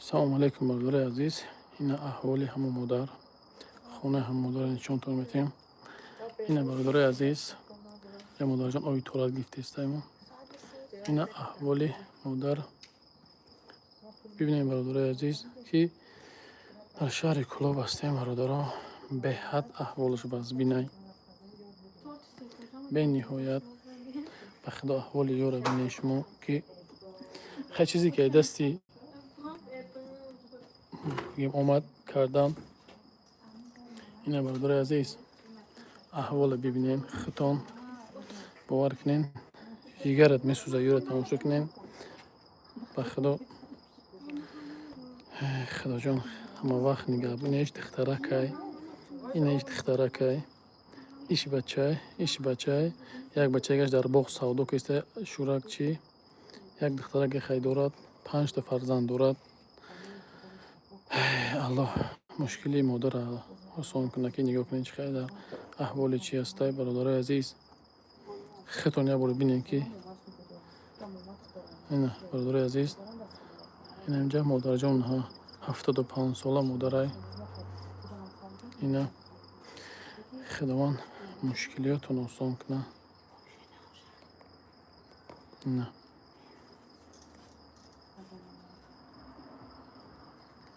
салому алейкум, бардораи азиз. Ина аҳволи ҳамон модар, хонаи ҳамон модар нишонтон метем. Ина бародари азиз, я модарҷон оби туалет гирифтаистаимо. Ина аҳволи модар. Бибинем бародари азиз, ки дар шаҳри Кӯлоб ҳастем. бародаро, беҳад аҳволаш базбинай, бениҳоят. ба худо аҳволи ёра бинем шумо, ки хай чизе ки дасти омад кардам. ина бародари азиз, аҳвола бибинем, хитон бовар кунем, ҷигарат месӯза, ёра тамошо кунем. ба худо, худоҷон, ҳама вақт нигаҳ бинеш. духтаракай, инаш духтаракай, иш бачай, як бачагаш дар боғ савдо киста, шӯрак чӣ, як духтараки хай дорад, 5 фарзанд дорад. аллоҳ мушкили модара осон кунад, ки нигоҳ кунед чӣ қадар аҳволи чӣ ҳастай. бародари азиз, хитон як бор бинем, ки ина бародари азиз, ина инҷа модарҷон 75 сола модарай. ина худованд мушкилиётон осон кунад. ина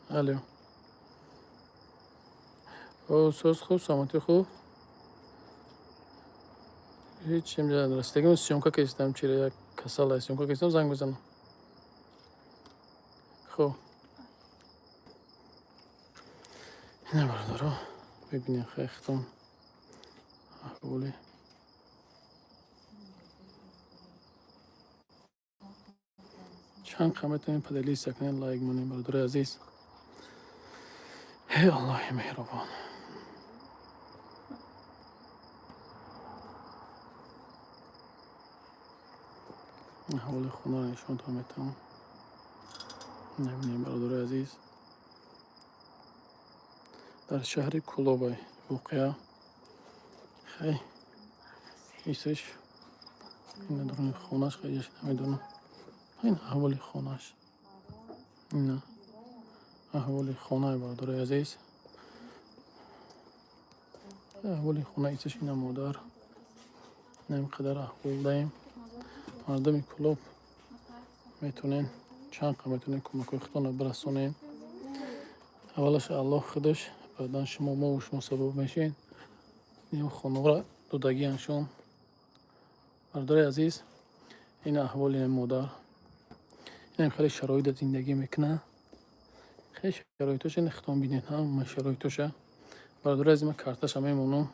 алё, соз хуб, саломатӣ хуб. ҳечим расидагим сёмка кистам, чира як касала сёмка кистам, занг бизанам. хуб, ина бародаро, бибинем хехтон аҳволи. чанд қаметон падалиса кунед, лайк монем бародари азиз. ҳей аллоҳи меҳрубон. аҳволи хонаро нишонтон метавонам. набинем бародари азиз, дар шаҳри Кӯлобай воқеа. хай исш ина дуруни хонаш хайяш намедонам. ин аҳволи хонаш, ина аҳволи хонаи бародари азиз. аҳволи хона исш ина модар. нам қадар аҳвол даем. мардуми Кӯлоб метонен чанд қа метонен кӯмакҳои худтонро бирасонен. аввалаш аллоҳ худаш, баъдан шумо, мову шумо сабаб мешен ин хонавора додагиашон. бародари азиз, ин аҳволи модар. инам хеле шароита зиндагӣ мекунад. хеле шароитоша нехтон бинен, ҳама шароитоша. бародари азиз, ман карташа мемонам.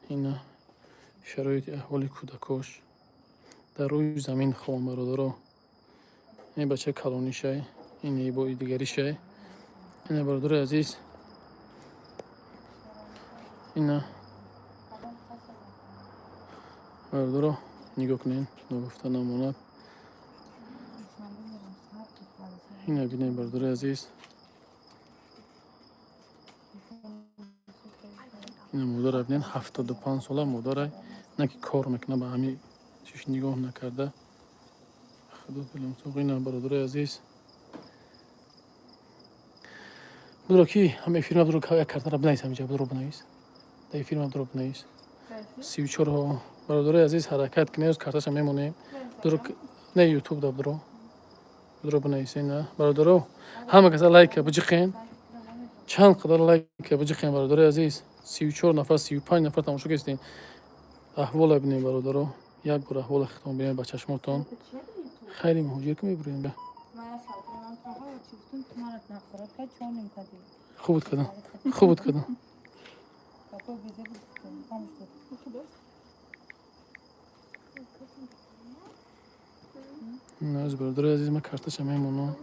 ина шароити аҳволи кӯдакош дар рӯи замин ховон. бародаро, ин бача калонишай, ин бои дигаришай. ина бародари азиз, ина бародаро, нигоҳ кунед, ногуфта намонад. ина бинем бародари азиз, ина модара бинен 75 сола модарай, на ки кор мекунад, ба ҳамин чиш нигоҳ накарда. худо диломсоғ. ина бародари азиз, дуро ки ҳам эфирма дуро як картара бинавис, ҳаминҷа дуро бинавис, да эфирма дуро бинавис. 34 бародари азиз, ҳаракат кунед, карташа мемонем. дуро не ютуб даб дуро бинавис. ина бародаро, ҳама каса лайка биҷиқен, чанд қадар лайка биҷиқен. бародари азиз, 34 нафар, 35 нафар тамошо кистем. аҳвола бинем бародаро, як бор аҳвола хитон бинем ба чашмотон. хайри муҳоҷир ки мебурем ба хуб кадам, хуб кадам. аз бародари азиз, ман карташа мемонам.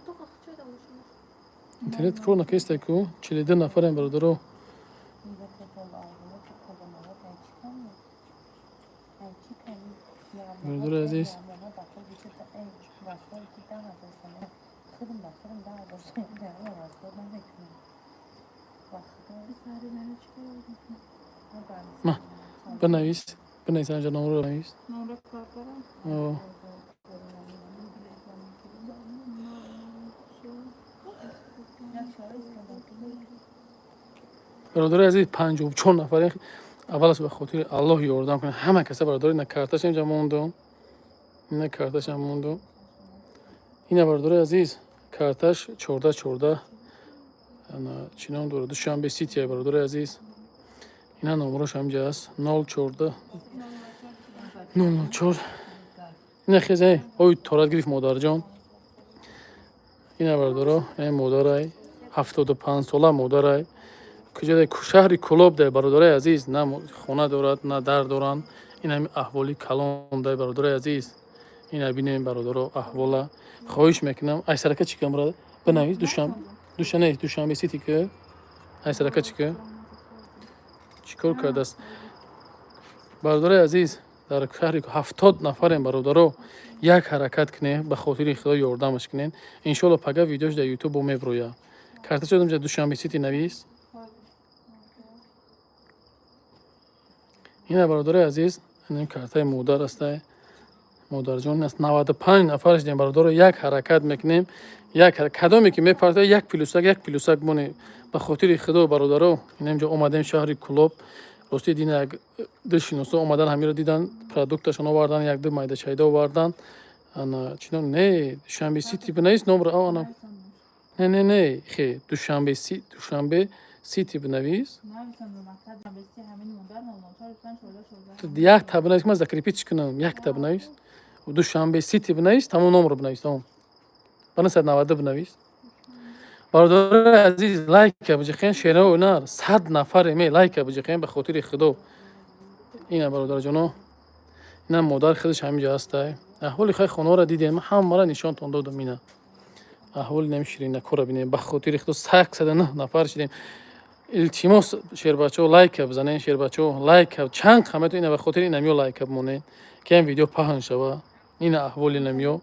интернет кор накистай ку 42 нафарем бародаро. бародари азиз, ма бинавис, бинавис, анҷа номро бинавис. برادر عزیز 54 نفر اولش به خاطر الله یاردم کنه همه کسا برادر اینا کارتاش اینجا موندم اینا کارتاش هم موندم اینا برادر عزیز کارتاش 14 انا چینام دور دوشنبه سیتی برادر عزیز اینا نمرش همجا است 04 004 اینا خیزه اوی تورات گرفت مادر جان اینا برادر این مادرای 75 ساله مادرای کجا شهر کلوب ده برادر عزیز نه خونه دارد نه در دارن این هم احوالی کلان ده برادر عزیز این ببینیم برادر احوالا خواهش میکنم ای سرکه چیکم برادر بنویس دوشنبه سیتی که ای سرکه چیکه چیکار کرده است برادر عزیز در شهری که 70 نفر برادر یک حرکت کنه به خاطر خدا یاردمش کنین ان شاء الله پگاه ویدیوش در یوتیوب میبرویا کارت شدم جا دوشنبه سیتی نویس این برادر عزیز این کارتای مادر است مادر جان است 95 نفرش دیم برادر یک حرکت میکنیم یک کدامی که میپرده یک پلوسک مونه به خاطر خدا برادر این اینجا اومدیم شهر کلوب راستی دینا یک دشینوسا اومدن همین رو دیدن پروداکتشون آوردن یک دو مایده چایده آوردن انا چینا نه دوشنبه سیتی بنویس نمره آنا نه خیر دوشنبه سیتی بنویس یک تا بنویس من ذکر پیچ کنم یک تا بنویس و دوشنبه سیتی بنویس تمام نمره بنویس تمام بنا 190 بنویس برادر عزیز لایک بجخین شیر و نار 100 نفر می لایک بجخین به خاطر خدا اینا برادر جانو اینا مادر خودش همینجا هست احوال خیر خونه را دیدیم هم مرا نشان تون دادم اینا احوال نمیشرین نکورا ببینیم به خاطر خدا 109 نفر شدیم التماس شیر بچو لایک بزنین شیر بچو لایک چند خمه تو اینا به خاطر اینا میو لایک بمونه که این ویدیو پهن شوه اینا احوال نمیو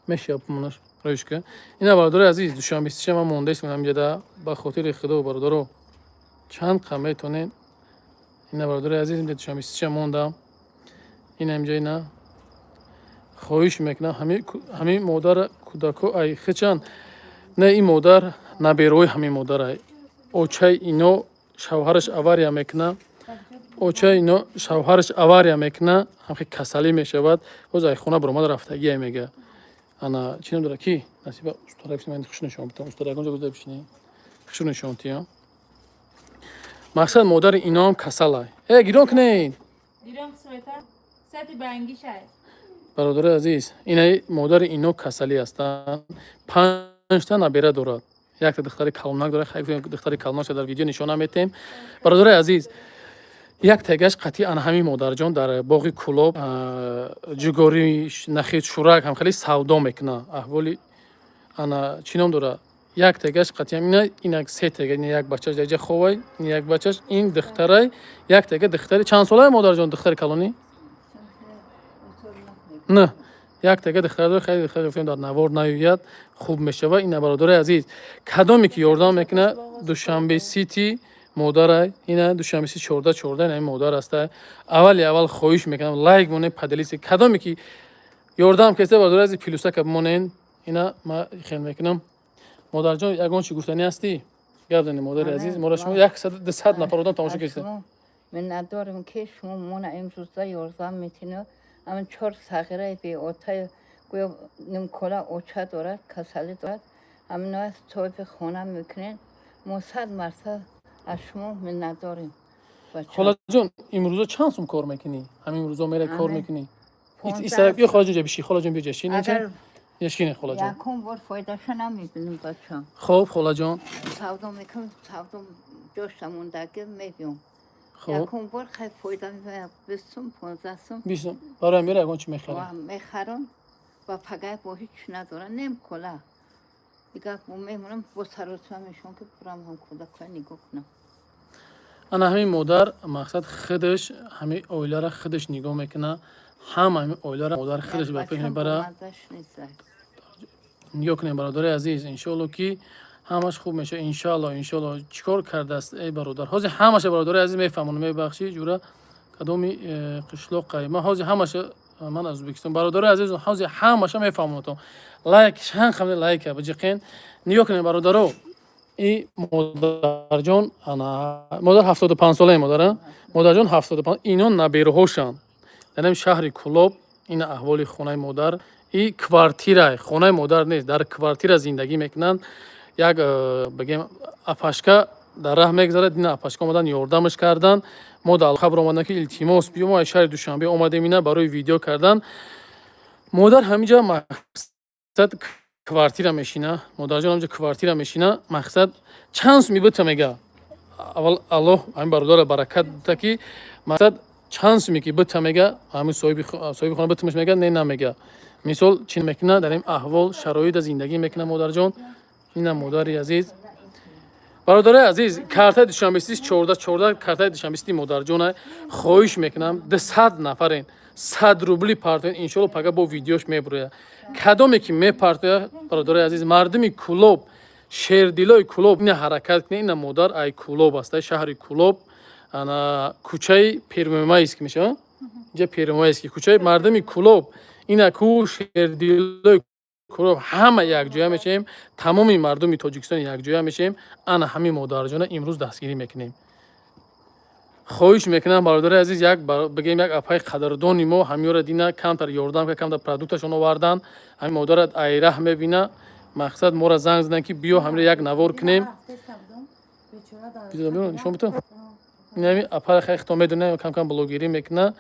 میشه بمونش روش که اینا برادر عزیز دوشنبه سیچه من مونده است همینجا ده به خاطر خدا برادر چند خمه تونین اینا برادر عزیز اینجا دوشنبه سیچه موندم این همینجا اینا خواهش میکنم همین مادر کودکو ای خچن نه این مادر نبیروی همین مادر ای اوچه اینو شوهرش اواریا میکنه اوچه اینو شوهرش اواریا میکنه همخی کسلی میشود روز ای خونه برامد رفتگی میگه انا چی نمیدونه کی نصیبه استرایکس من خوش نشون بدم استرایک اونجا گذاشته بشینی خوش نشون تیام مقصد مادر اینا هم کسلای گیرون کنین گیرون سویتر ساعتی بنگی شاید برادر عزیز اینا مادر اینو کسلی هستن 5 تا نبیره دارد یک تا دختر کلمناک داره خیلی دختر کلمناک در ویدیو نشون میدیم برادر عزیز یک تگش قطعی آن همین مادر جان در باغ کلوب جگوری نخیت شورک هم خیلی سودا میکنه احوالی انا چینام داره یک تگش قطعی اینا سه تگه یک بچهش دیگه خوبه یک بچهش این دختره یک تگه دختری چند ساله مادر جان دختر کلونی نه یک تگه دختر خیلی فیلم در نوار نیوید خوب میشه و این برادر عزیز کدامی که یاردم میکنه دوشنبه سیتی مادر اینا دوشنبه سی 14 این مادر است اول خواهش میکنم لایک مونه پدلیس کدامی که یاردم کسی برادر عزیز پلوسک مونین اینا ما خیلی میکنم مادر جان یگان چی گفتنی هستی گردن مادر عزیز ما را شما 100 نفر آدم تماشا کردید من ندارم که شما مون امروز یاردم میتینه اما 4 صغیره بی اوتای گویا نمکلا اوچه دارد کسلی دارد همین از توی خانه میکنین ما 100 مرتبه از شما من نداریم خاله جان امروز چند سوم کار میکنی همین روزا میره کار میکنی ایسا بیا خاله جان بشی خاله جان بیا جشین اینجا یشینه خاله جان یکم بار فایدهش نمیبینیم بچه‌ها خب خاله جان سودا میکنم سودا جاشمون دگه میبینم خب یکم بار خیلی فایده میبینم 20 15 سوم برای میره اگه چی میخره و میخرم و پگاه با هیچ ندارن نیم کلا دیگه میمونم با سراتم میشون که برام هم کودکای نگاه کنم انا همین مادر مقصد خودش همین اویلا را خودش نگاه میکنه همین اویلا را مادر خودش به فکر میبره نگاه کنیم برادر عزیز انشالله که همش خوب میشه انشالله چیکار کرده است ای برادر حاضر همش برادر عزیز میفهمون میبخشی جوره کدومی قشلاق ما حاضر همش من از ازبکستان برادر عزیز حاضر همش میفهمون تو لایک چند خمه لایک بجقین نگاه کنیم برادرو این مادرجان مادر 75 ساله مادر مادرجان 75 اینا نبیرهاشن در شهر کلوب این احوال خانه مادر این کوارتیره خانه مادر نیست در کوارتیره زندگی میکنن یک بگیم اپاشکا در راه میگذارد این اپاشکا اومدن یاردمش کردن ما در خبر اومدن که التماس بیو ما شهر دوشنبه اومدیم اینا برای ویدیو کردن مادر همینجا مقصد کوارتیره میشینه مادرجان همینجا کوارتیره میشینه مقصد چانس میبته میگه اول الله همین برادر برکت ده که مقصد چانس میگه بته میگه همین صاحب خانه بتمش میگه نه نمیگه مثال چی میکنه در این احوال شرایط زندگی میکنه مادرجان این مادر عزیز برادر عزیز کارت دوشنبه‌سی 14 کارت دوشنبه‌سی مادرجان خواهش میکنم 200 نفرین 100 روبلی پارتین ان شاء الله پگا با ویدیوش میبره کدومی که میپارته برادر عزیز مردمی کلوب شهردلای کلوب این حرکت کنه این مادر ای کلوب است شهر کلوب انا کوچه پیرمایسک میشه اینجا پیرمایسک کوچه مردمی کلوب این کو شهردلای کلوب همه یک جای میشیم تمام مردم تاجیکستان یک جای میشیم انا همین مادرجان امروز دستگیری میکنیم خواهش میکنم برادر عزیز یک بگیم یک اپای قدردانی ما همیورا دینا کمتر یاردم که کمتر پروداکتشون آوردن همین مادرت ایره میبینه مقصد ما را زنگ زدن که بیا همین یک نوار کنیم بیزا شما بتون نمی اپای خیلی تو میدونه کم کم بلوگیری میکنه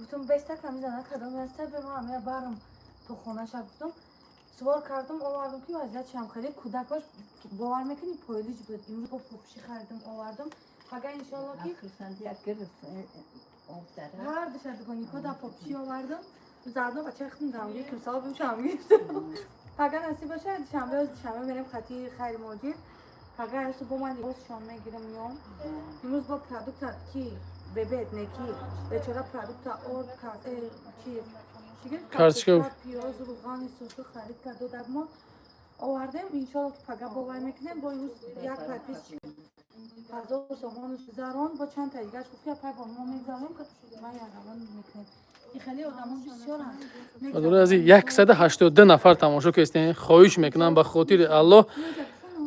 گفتم بستک نمیزنه کدام بسته به ما همه برم تو خونه شب گفتم سوار کردم آوردم که وضعیت شم خیلی کودکاش باور میکنی پایلیج بود امروز با پوپشی خریدم آوردم فقط انشالله که هر دشت کنی کدا پوپشی آوردم زردم بچه خون گمگیر که صاحب بشم گفتم فقط نصیب باشه شنبه بریم خطی خیر موجود فقط هستو با من دیگه شام میگیرم میام امروز با پرودکت کی ببید نکی بچرا پرودکت اور چی کارچکو پیاز روغن سس خرید کرد و در ما آوردیم انشالله که فقط باور میکنیم با امروز یک پرتیس غذا و سامان زران با چند تا دیگه گفت یا پای با ما میگذاریم که ما یادمون میکنیم این خیلی آدم‌ها بسیارن برادر عزیز 182 نفر تماشا کردین خواهش میکنم به خاطر الله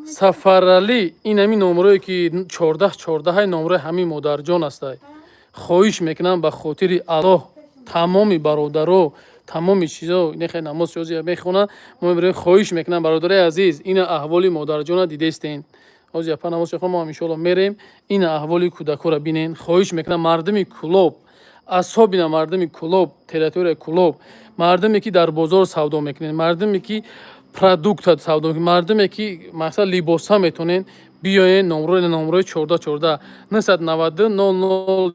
سفرعلی این همین نمره که 14 های نمره همین مادرجان است خواهش میکنم به خاطر الله تمامی برادرها تمامی چیزا این خیلی نماز شوزی میخونن ما برای خواهش میکنم برادر عزیز این احوالی مادرجان دیده استین از یا نماز شخو ما ان شاء الله میریم این احوالی کودکا را ببینین خواهش میکنم مردمی کلوب اصحاب مردمی کلوب تریتوری کلوب مردمی که در بازار سودا میکنین مردمی که پروداکت سودا میکنین مردمی که مثلا لباس ها میتونین بیاین نمره 14 992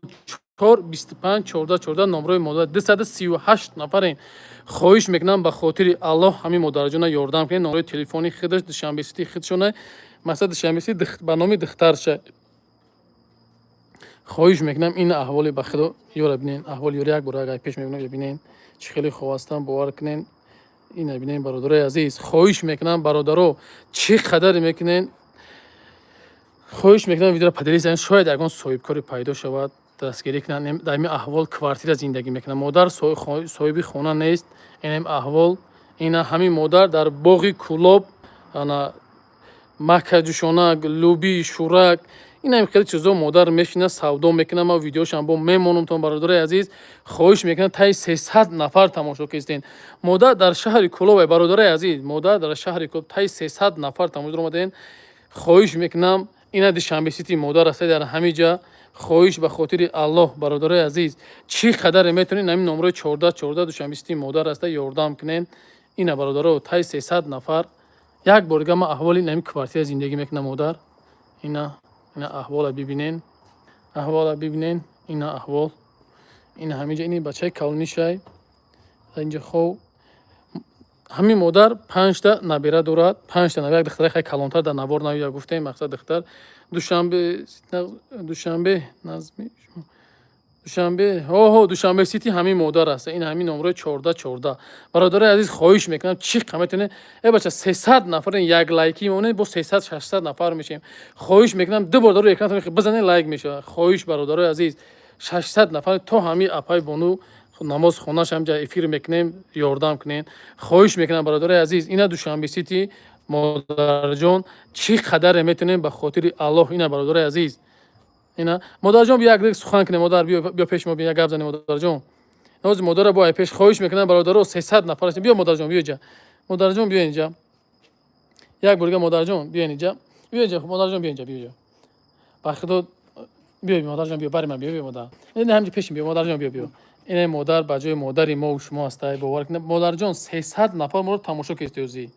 004 25 14 نمره مادر 238 نفرین خواهش میکنم به خاطر الله همین مادرجان یاردم کنین نمره تلفنی خودش دوشنبه‌سی خودشونه مثلا دوشنبه‌سی به نام دخترشه خواهش میکنم این احوالی به خدا یارا ببینین احوال یاری یک بار اگه پیش میبینم ببینین چه خیلی خواستم باور کنین این ببینین برادرای عزیز خواهش میکنم برادرها چه قدر میکنین خواهش میکنم ویدیو را پدری زنین شاید یگان صاحبکاری پیدا شود دستگیری کنن در این احوال کوارتیر زندگی میکنه مادر صاحب خونه نیست این احوال این همین مادر در باغ کلوب انا مکه جوشانک لوبی شورک این هم خیلی چیزا مادر میشینه سودا میکنه ما ویدیوش هم با میمونم تو برادر عزیز خواهش میکنم تا 300 نفر تماشا کردین مادر در شهر کلوب برادر عزیز مادر در شهر کلوب تا 300 نفر تماشا اومدین خواهش میکنم اینا دوشنبه‌سی مادر است در همه جا خواهش به خاطر الله برادر عزیز چی قدر میتونین همین نمره 14 دوشنبه‌سی مادر است یاردم کنین اینا برادرها تا 300 نفر یک بار ما احوالی نمی کوارتیر زندگی میکنه مادر اینا احوال ببینین اینا احوال این همینجا این بچه کلونی شای اینجا خوب همین مادر 5 تا نبیره دارد 5 تا نبیره دختر خیلی کلانتر در نوار نویا گفتیم مقصد دختر دوشنبه سیتی همین مادر است این همین نمره 14 برادر عزیز خواهش میکنم چی قیمتونه ای بچه 300 نفر یک لایکی مونه با 300 600 نفر میشیم خواهش میکنم دو بار دارو اکران بزنین لایک میشه خواهش برادر عزیز 600 نفر تو همین اپای بونو намоз хонаш ҳамҷа эфир мекунем ёрдам кунем. хоҳиш мекунам бародари азиз, ина душанбе сити модарҷон чӣ қадар метонем ба хотири аллоҳ. ина бародари азиз, ина модарҷон бия як сухан кунем. модар биё пеш мо бия гап занем. модарҷон нози модара бо пеш хоҳиш мекунам бародаро 300 нафар биё. модарҷон биё ҷа. модарҷон биё инҷа. як бурга модарҷон биё инҷа. биё ҷа. модарҷон биё инҷа. биё ҷа. ба худо биё модарҷон биё. бари ман биё. биё модар. ина ҳамҷи пешим биё. модарҷон биё. биё. ина модар ба ҷои модари мо ва шумо аст. бовар кунед. модарҷон 300 нафар моро тамошо кардед ёзи.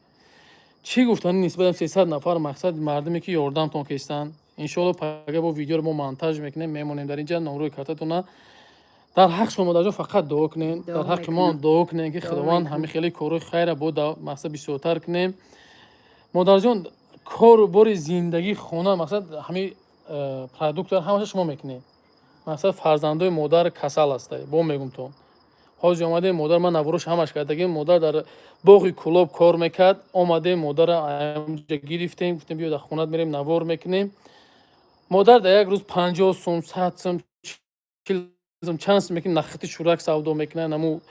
чӣ гуфтани нисбат 300 нафар мақсад мардуме ки ёрдамтон кестанд. иншоалло пага бо видеоро мо монтаж мекунем, мемонем дар инҷа. номрӯи картатона дар ҳақ шумо модарҷон фақат дуо кунем. дар ҳаққи мо дуо кунем ки худованд ҳамин хеле корҳои хайра бо мақсад бисёртар кунем. модарҷон кору бори зиндагӣ хона мақсад ҳамин продуктор ҳамаша шумо мекунед. мақсад фарзандои модар касал аст. бо мегумтон ҳозир омадем модар ман наворош ҳамаш кардагем. модар дар боғи кулоб кор мекард. омадем модара амҷа гирифтем. гуфтем биё дар хонат мерем навор мекунем. модар дар як рӯз 50 сум 100 сум 40 сум чанд сум мекунад. нахити шӯрак савдо мекунад. наму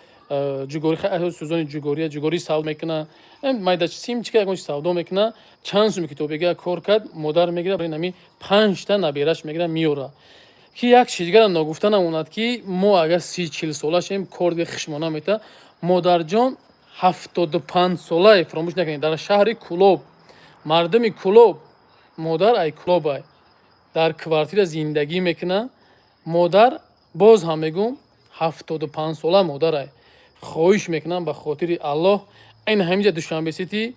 ҷугори сӯзони ҷугорӣ савдо мекунад. майда симчика ягон чиз савдо мекунад. чанд суми китобига кор кард. модар мегирад барои нами 5 та набираш мегирад миёрад. ки як чизгара ногуфта намонад ки мо агар 30-40 солашем кор дига хишмо намета. модарҷон 75 солаи фаромӯш накунед. дар шаҳри Кулоб, мардуми Кулоб, модар ай Кулоб ай дар квартира зиндагӣ мекунад. модар боз ҳам мегум 75 сола модар ай. хоҳиш мекунам ба хотири аллоҳ ин ҳамиҷа душанбе сити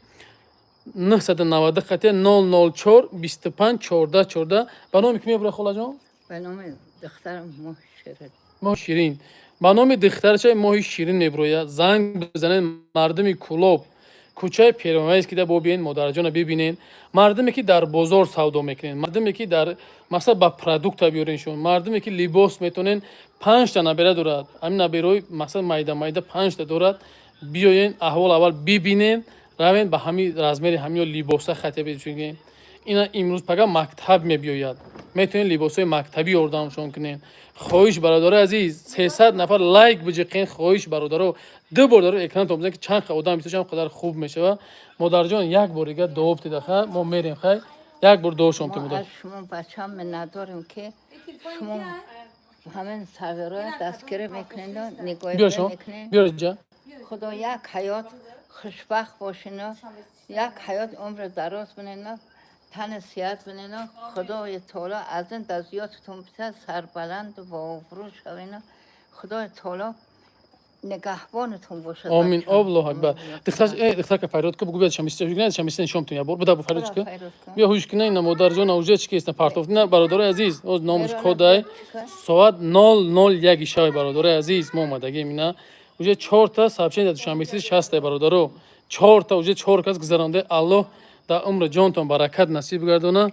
990 қатия 004 25 14 14 ба номи ки мебура холаҷон? به نام دخترم محشره моҳи ширин. ба номи духтарчаи моҳи ширин мебурояд. занг бизанед. мардуми Кулоб, кӯчаи Первомайск ки бо биен модарҷона бибинен. мардуме ки дар бозор савдо мекунен. мардуме ки дар мақсад ба продукта биёрен шумо. мардуме ки либос метонен 5 та набера дорад. ҳамин наберои мақсад майда 5 та дорад. биёен аҳвол аввал бибинен. равен ба ҳамин размери ҳамин либоса хатия бечунген. ина имрӯз пага мактаб мебиёяд. метавонед либосҳои мактабӣ ёрдамшон кунед. хоҳиш бародари азиз 300 нафар лайк биҷиқен. хоҳиш бародаро ду бор дар экранатон бизанед ки чанд одам бисёр чанд қадар хуб мешавад. модарҷон як борига дуо битида ха мо мерем хай. як бор дуошон ما тимодар. از شما بچه هم نداریم که شما همین صغیره دستگیری میکنین و بیار نگاهی شما میکنین بیار اینجا. خدا یک حیات خوشبخت باشین و یک حیات عمر دراز بینین و تن سیاد بینین و خدای تعالی از این دزیاتتون بیشتر سربلند و باوفرو شوین و خدای تعالی نگهبانتون باشه آمین. بچه‌ها. الله اکبر. دختر که فریاد که بگو بیاد شمیسته شو کنید. شمیسته نشون تون یا بر بده فریاد که بیا هوش کنه این مادرجان اوجه چی است پارتوف نه برادر عزیز از نامش کدای ساعت 001 شب برادر عزیز ما اومدگی مینا اوجه 4 تا سابچین داد شمیسته 60 برادرو 4 تا اوجه 4 کس گذرانده الله در عمر جانتون برکت نصیب گردونه.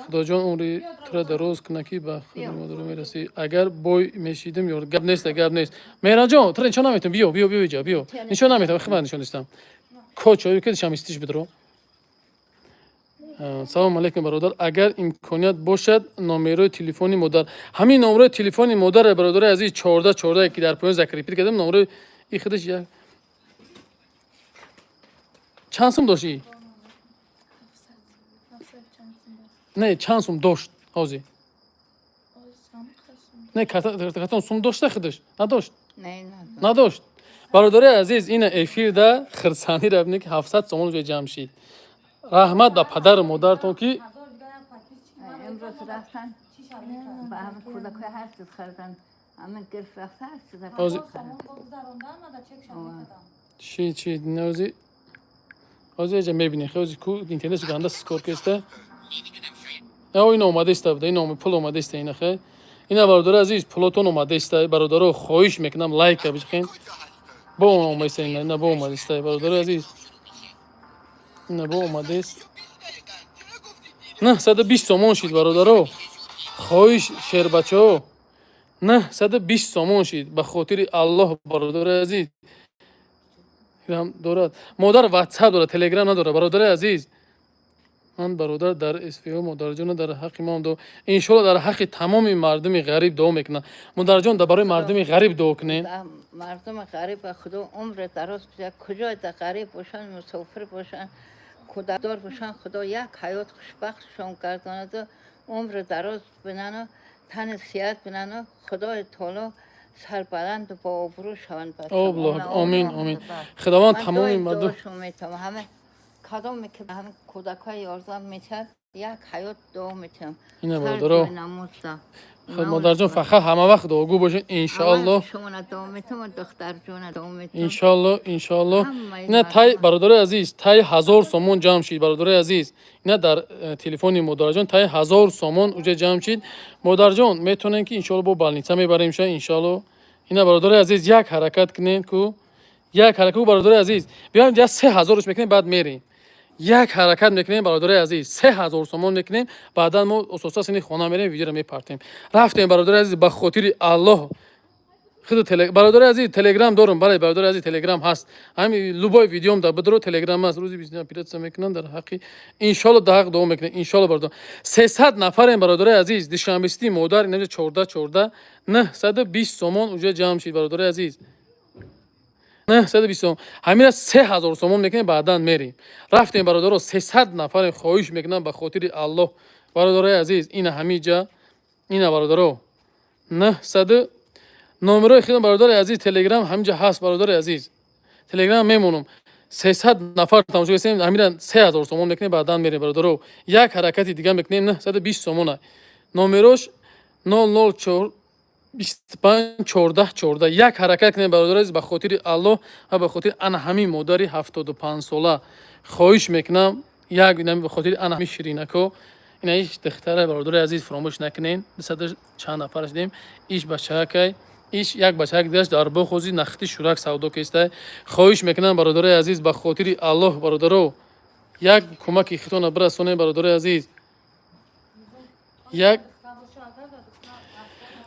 خدا جان عمری تو را دراز کنه که به خدا مادر میرسی. اگر بوی میشیدم یار گپ نیست گپ نیست. مهران جان تو نشون نمیتونم بیو اینجا بیو. نشون نمیتونم خدمت نشون نیستم. کوچوی که شام استیش بدرو. سلام علیکم برادر. اگر امکانیت باشد نمره تلفنی مادر همین نمره تلفنی مادر برادر عزیز 14 14 که در پایین ذکر پیدا کردم نمره این خودش یک چند سوم داشتی؟ نه چند سوم داشت حاضی نه کاتون سوم داشته خودش نداشت نداشت برادر عزیز این افیر ده خرسانی ربنی که 700 سوم رو جمع شید رحمت به پدر و مادرتون که امروز رفتن با همه کودکای هر چیز خریدن همه گرفت رفته هر چیز چی نوزی حاضی اجا میبینی خیلی کو اینترنت گنده سکور کسته این اومده است این اومده پول اومده است این خیلی اینا برادر عزیز پولتون اومده است برادرو خواهش میکنم لایک بکنید با اون اومده است اینا با اومده است برادر عزیز اینا با اومده است نه 120 سومون شید برادرو خواهش شیر بچه‌ها نه 120 سومون شید به خاطر الله برادر عزیز هم دارد مادر واتساپ داره تلگرام نداره برادر عزیز من برادر در اسفیو مادر جان در حق ما دو ان شاء الله در حق تمام مردم غریب دعا میکنه. مادر جان درباره مردم غریب دعا کنین. مردم غریب خدا عمر دراز بده، کجای در غریب باشن، مسافر باشن، کودکدار باشن، خدا یک حیات خوشبختشون گرداند و عمر دراز بنن و تن صحت بنن و خدای تعالی سربلند و با آبرو شوند. آمین آمین. خداوند تمام مردم همه کدام که به همه کودکای 11 میتر یک حیات دعا میتونم. اینه برادر. خب مادر جان فقط همه وقت دعاگو باشین ان شاء الله. شما دعا میتونم، دختر جون دعا میتونم ان شاء الله ان شاء الله. نه تای برادر عزیز تای 1000 سومون جمع شید برادر عزیز. نه در تلفن مادر جان تای 1000 سومون اونجا جمع شید. مادر جان میتونن که ان شاء الله با بالنیچه میبریم شه ان شاء الله. اینا برادر عزیز یک حرکت کنین کو یک حرکت برادر عزیز بیایم جا 3000 میکنیم بعد میریم. یک حرکت میکنیم برادر عزیز 3000 سومون میکنیم بعدا ما اساسا این خونه میریم ویدیو رو میپرتیم. رفتیم برادر عزیز به خاطر الله. خود برادر عزیز تلگرام دارم برای برادر عزیز تلگرام هست. همین لوبای ویدیوم در بدرو تلگرام است. روزی 20 پیرت میکنن در حقی ان شاء الله در حق دعا میکنیم ان شاء الله برادر. 300 نفر برادر عزیز دیشنبستی مادر اینجا 14 920 سومون اونجا جمع شید برادر عزیز. 920 سومون همین 3000 سومون میکنیم بعدا میریم. رفتیم برادر 300 نفر خواهش میکنم به خاطر الله برادر عزیز این همینجا اینا برادر 900 نمره خودم برادر عزیز تلگرام همینجا هست برادر عزیز. تلگرام میمونم 300 نفر تماشا کنیم همین 3000 سومون میکنیم بعدا میریم برادر. یک حرکتی دیگه میکنیم 920 سومونه. نمرش 004 25 14 یک حرکت کنیم برادر عزیز به خاطر الله و به خاطر ان همین مادری 75 ساله خواهش میکنم یک به خاطر ان همین شیرینکو اینا هیچ دختره برادر عزیز فراموش نکنین. صد چند نفرش دیم ایش بچه‌کای ایش یک بچه دیگه در بخوزی نختی شورک سودا کسته. خواهش میکنم برادر عزیز به خاطر الله برادرو یک کمکی خیتون برسونه برادر عزیز. یک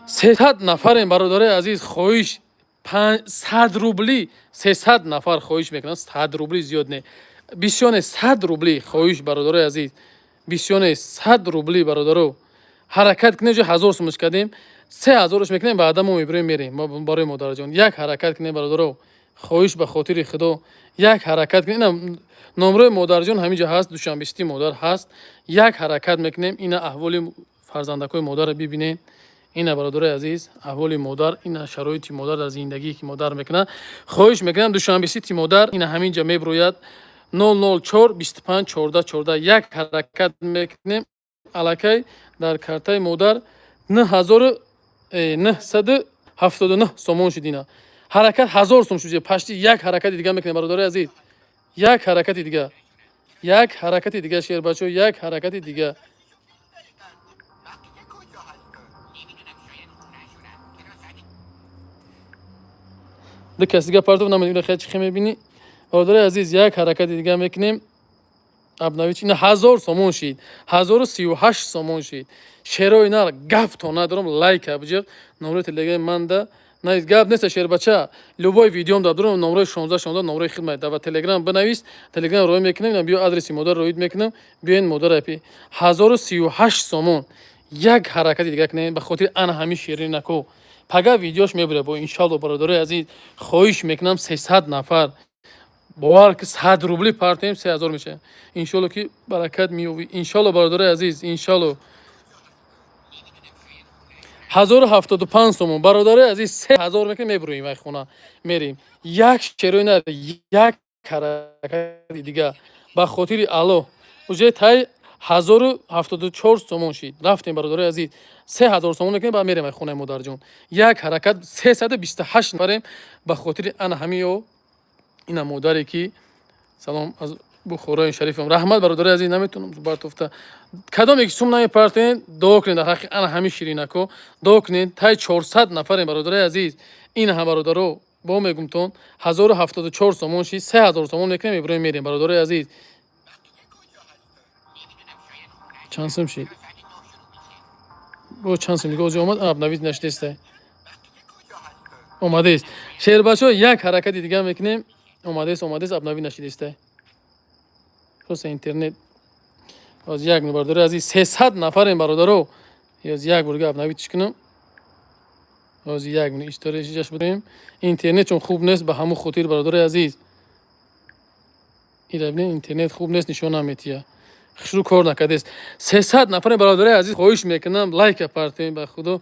300 نفر برادر عزیز خواهش 500 روبلی 300 نفر خواهش میکنن 100 روبلی زیاد نه بیشتر 100 روبلی خواهش برادر عزیز بیشتر 100 روبلی برادرو حرکت کنیم جو 1000 سومش کردیم 3000ش میکنیم بعدا ما میبریم ما برای مادر جان یک حرکت کنیم برادرو خواهش به خاطر خدا یک حرکت کنیم. نمره مادر جان همینجا هست دوشنبهشتی مادر هست. یک حرکت میکنیم اینا احوال فرزندکای مادر رو ببینین. اینا برادر عزیز احوال مادر اینا شرایط مادر در زندگی که مادر میکنه. خواهش میکنم دوشنبهشتی مادر اینا همینجا میبروید 004 25 14 یک حرکت میکنیم الکی در کارتای مادر 9979 سومون شد. اینا حرکت 1000 سوم شد. پشتی یک حرکت دیگه میکنیم برادر عزیز. یک حرکت دیگه شیر بچو یک حرکت دیگه دو کسی دیگه پرتو نمیدونم خیلی چی میبینی برادر عزیز. یک حرکت دیگه میکنیم ابنویچ اینا 1000 سومون شید 1038 سومون شید. شیر اینا گفت تو ندارم لایک ابجق نمره تلگرام من ده نه گپ نیست شیر بچه لوبای ویدیوم دادم نمره 16 نمره خدمت ده و تلگرام بنویس تلگرام روی میکنم بیا آدرس مادر روید میکنم بیاین مادر اپی 1038 سومون یک حرکت دیگه کنین به خاطر ان همین شیرین نکو پگا ویدیوش میبره با ان شاء الله برادر عزیز. خواهش میکنم 300 نفر باور که 100 روبلی پارتیم 3000 میشه ان شاء الله که برکت میوی ان شاء الله برادر عزیز ان شاء الله 1075 سومون برادر عزیز 3000 میکنیم میبرویم وای خونه میریم. یک چروی نه یک حرکت دیگه به خاطر الله اوجه تای 1074 سومون شید. رفتیم برادر عزیز 3000 سومون میکنیم بعد میریم خونه مادر جون. یک حرکت 328 نفریم به خاطر ان همیو اینا مادری که سلام از بخورای شریفم رحمت برادر عزیز نمیتونم برات افته کدام یک سوم نمیپرتین دعا کنین در حق انا همین شیرینکو دعا کنین تای 400 نفر برادر عزیز. این هم برادرو با میگم تون 1074 سومون شی 3000 سومون میکنیم ابراهیم میریم برادر عزیز. چند سوم شید با چند سوم دیگه اوج اومد اب نوید نشسته اومده است شیر بچو یک حرکت دیگه میکنیم اومده است اب نوید نشسته خلاص اینترنت از یک برادر عزیز 300 نفر برادرو از یک بار گپ نویتش کنم از یک من اشتراکش جاش بدیم اینترنت چون خوب نیست به همون خاطر برادر عزیز این اینترنت خوب نیست نشون نمیتیه شروع کار نکرده است 300 نفر برادر عزیز خواهش میکنم لایک پارتین به خدا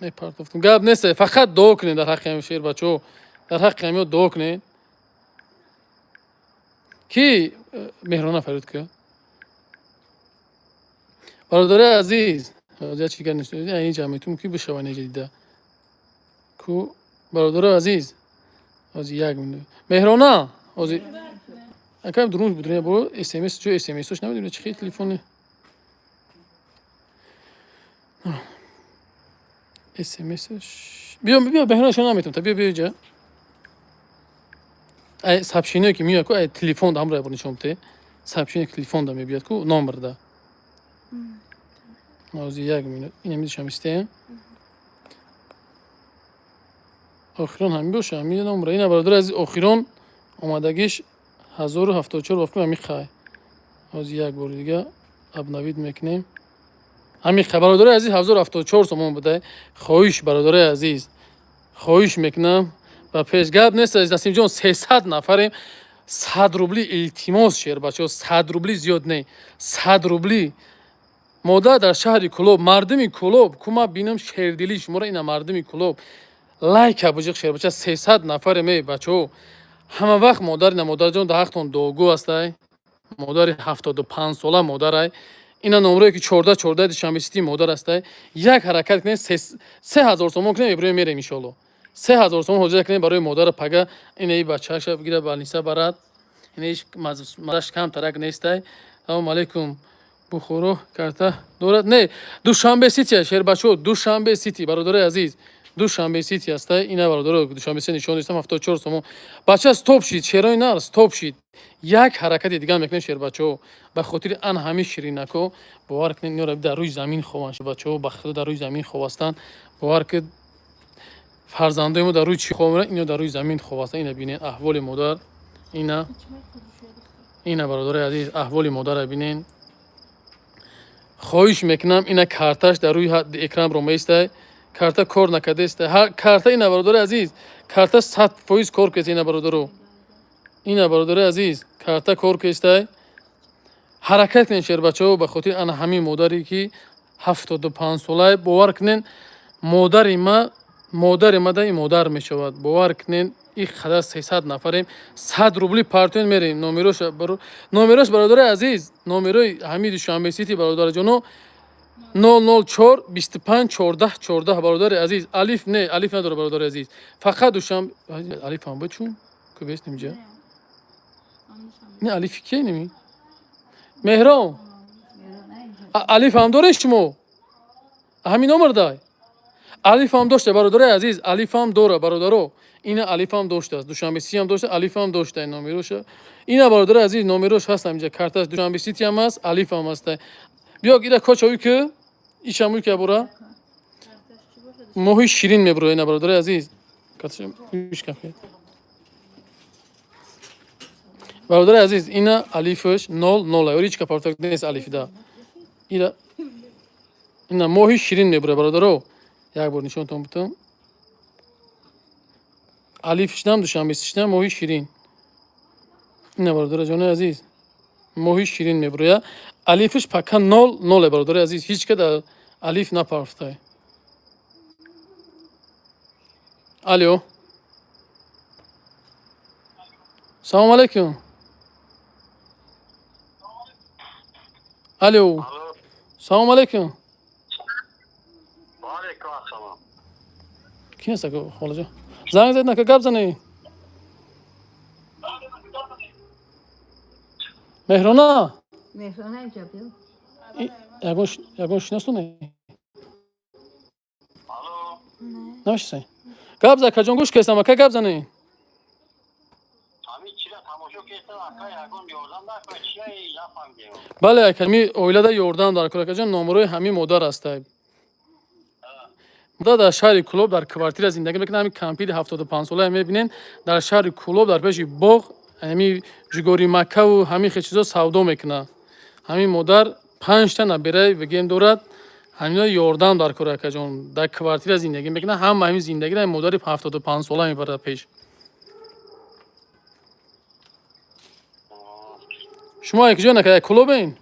نه پارتفتم گپ نیست فقط دعا کنید در حق شیر بچو در حق همه دعا کنید کی مهرانه فرود که برادر عزیز از چی کنید این جمعیتون کی بشوانه جدیده کو برادر عزیز از یک مهرانه از اکم درون بدونه با اس ام اس جو اس ام اسش نمیدونه چه خیلی تلفنه اس ام اسش بیا مهرانه شما نمیتونم تا بیا جا ای سابشینه که میاد کو تلفن دام را برنی شمته سابشینه تلفن دام میاد کو نمبر ده از یک مینوت اینم میشم استه آخرون همین باشه همین نمره اینا برادر از آخرون اومدگیش 1074 وافق میخوای از یک بار دیگه ابنوید میکنیم همین برادر عزیز 1074 تومان بده خواهش برادر عزیز خواهش میکنم و پیش گپ نیست از نسیم جان 300 نفریم 100 روبلی التماس شیر بچه‌ها 100 روبلی زیاد نه 100 روبلی مادر در شهر کلوب مردمی کلوب کوما بینم شیردلی شما را اینا مردمی کلوب لایک ابوجق شیر بچه 300 نفر می بچه‌ها همه وقت مادر جان در حقتون دوگو هستای مادر 75 ساله مادر اینا نمره که 14 شنبه سیتی مادر هستای یک حرکت کنید 3000 تومان کنید برای میره ان شاء الله 3000 تومان حاضر کنید برای مادر پگا این بچه‌ش بگیره بالنیسا برات اینش مازش کم ترک نیستای سلام علیکم بخورو کرتا دورت نه دوشنبه سیتی شهر بچو دوشنبه سیتی برادر عزیز دوشنبه سیتی است اینا برادر دوشنبه سیتی نشون دادم 74 تومان بچه استاپ شید شهرای نه استاپ شید یک حرکت دیگه میکنه شهر بچو به خاطر ان همه شیرین نکو باور کنید اینا در روی زمین خوانش بچو به خدا در روی زمین خوستن باور که فرزندای ما در روی چی خوامره اینا در روی زمین خوستن اینا ببینید احوال مادر اینا برادر عزیز احوال مادر ببینید خواهش میکنم اینا کارتاش در روی اکران رو میسته کارتا کار نکرده است هر کارتا اینا برادر عزیز کارتا 100% کار کنه اینا برادر اینا برادر عزیز کارتا کار کنه حرکت کنین شهر بچه‌ها به خاطر ان همین مادری که 75 ساله باور کنین مادر ما دای مادر میشود باور کنین این خدا 300 نفریم 100 روبلی پارتون میریم نمرش برادر عزیز نمره حمید شنبه سیتی برادر جانو 004 25 14 برادر عزیز الف نه الف نداره برادر عزیز فقط دوشنبه الف هم بچون که بیست نمیجا نه الف کی نمی مهران الف هم داره شما همین نمر دای الف هم داشته برادر عزیز الف هم داره برادرو اینا الف هم داشته است دوشنبه سی هم داشته الف هم داشته نمرش اینا برادر عزیز نمرش هست اینجا کارتاش دوشنبه سیتی هم است الف هم است بیا گیره کوچوی که ایشاموی که برا ماهی شیرین میبره اینا برادر عزیز کاتشم میش کافی برادر عزیز اینا الفش 00 اوریچ کا پارتاک نیست الف دا اینا ماهی شیرین میبره برادرو یک بار نشون تون بتم الفش نام دوشنبه سیشتم ماهی شیرین اینا برادر جان عزیز ماهی شیرین میبره الفش پکا 00 برادر عزیز هیچ که الف نپرفته الو سلام علیکم الو سلام علیکم وعلیکم السلام کی هست که خاله جان زنگ زد نه که گپ زنی مهرانه اینجا بیا یگون شناستونه الو نمیشه گپ زد که جان گوش کستم که گپ زنی همین چیزا تماشا کردم اکا یگون یوردم در چیه نفهمیدم بله کمی اویلادا یوردان در کلا که جان نمره همین مادر است مادر در شهر کلوب در کوارتیر زندگی میکنه همین کمپید 75 ساله میبینین در شهر کلوب در پیش باغ همین جگوری مکه و همین چیزا سودا میکنه ҳамин модар 5 та набераи бигем дорад. ҳамино ёрдам дар кор акаҷон дар квартира зиндагӣ мекунад. ҳама ҳамин зиндагиро модари 75 сола мебарад пеш. шумо якҷоя накарда клубен?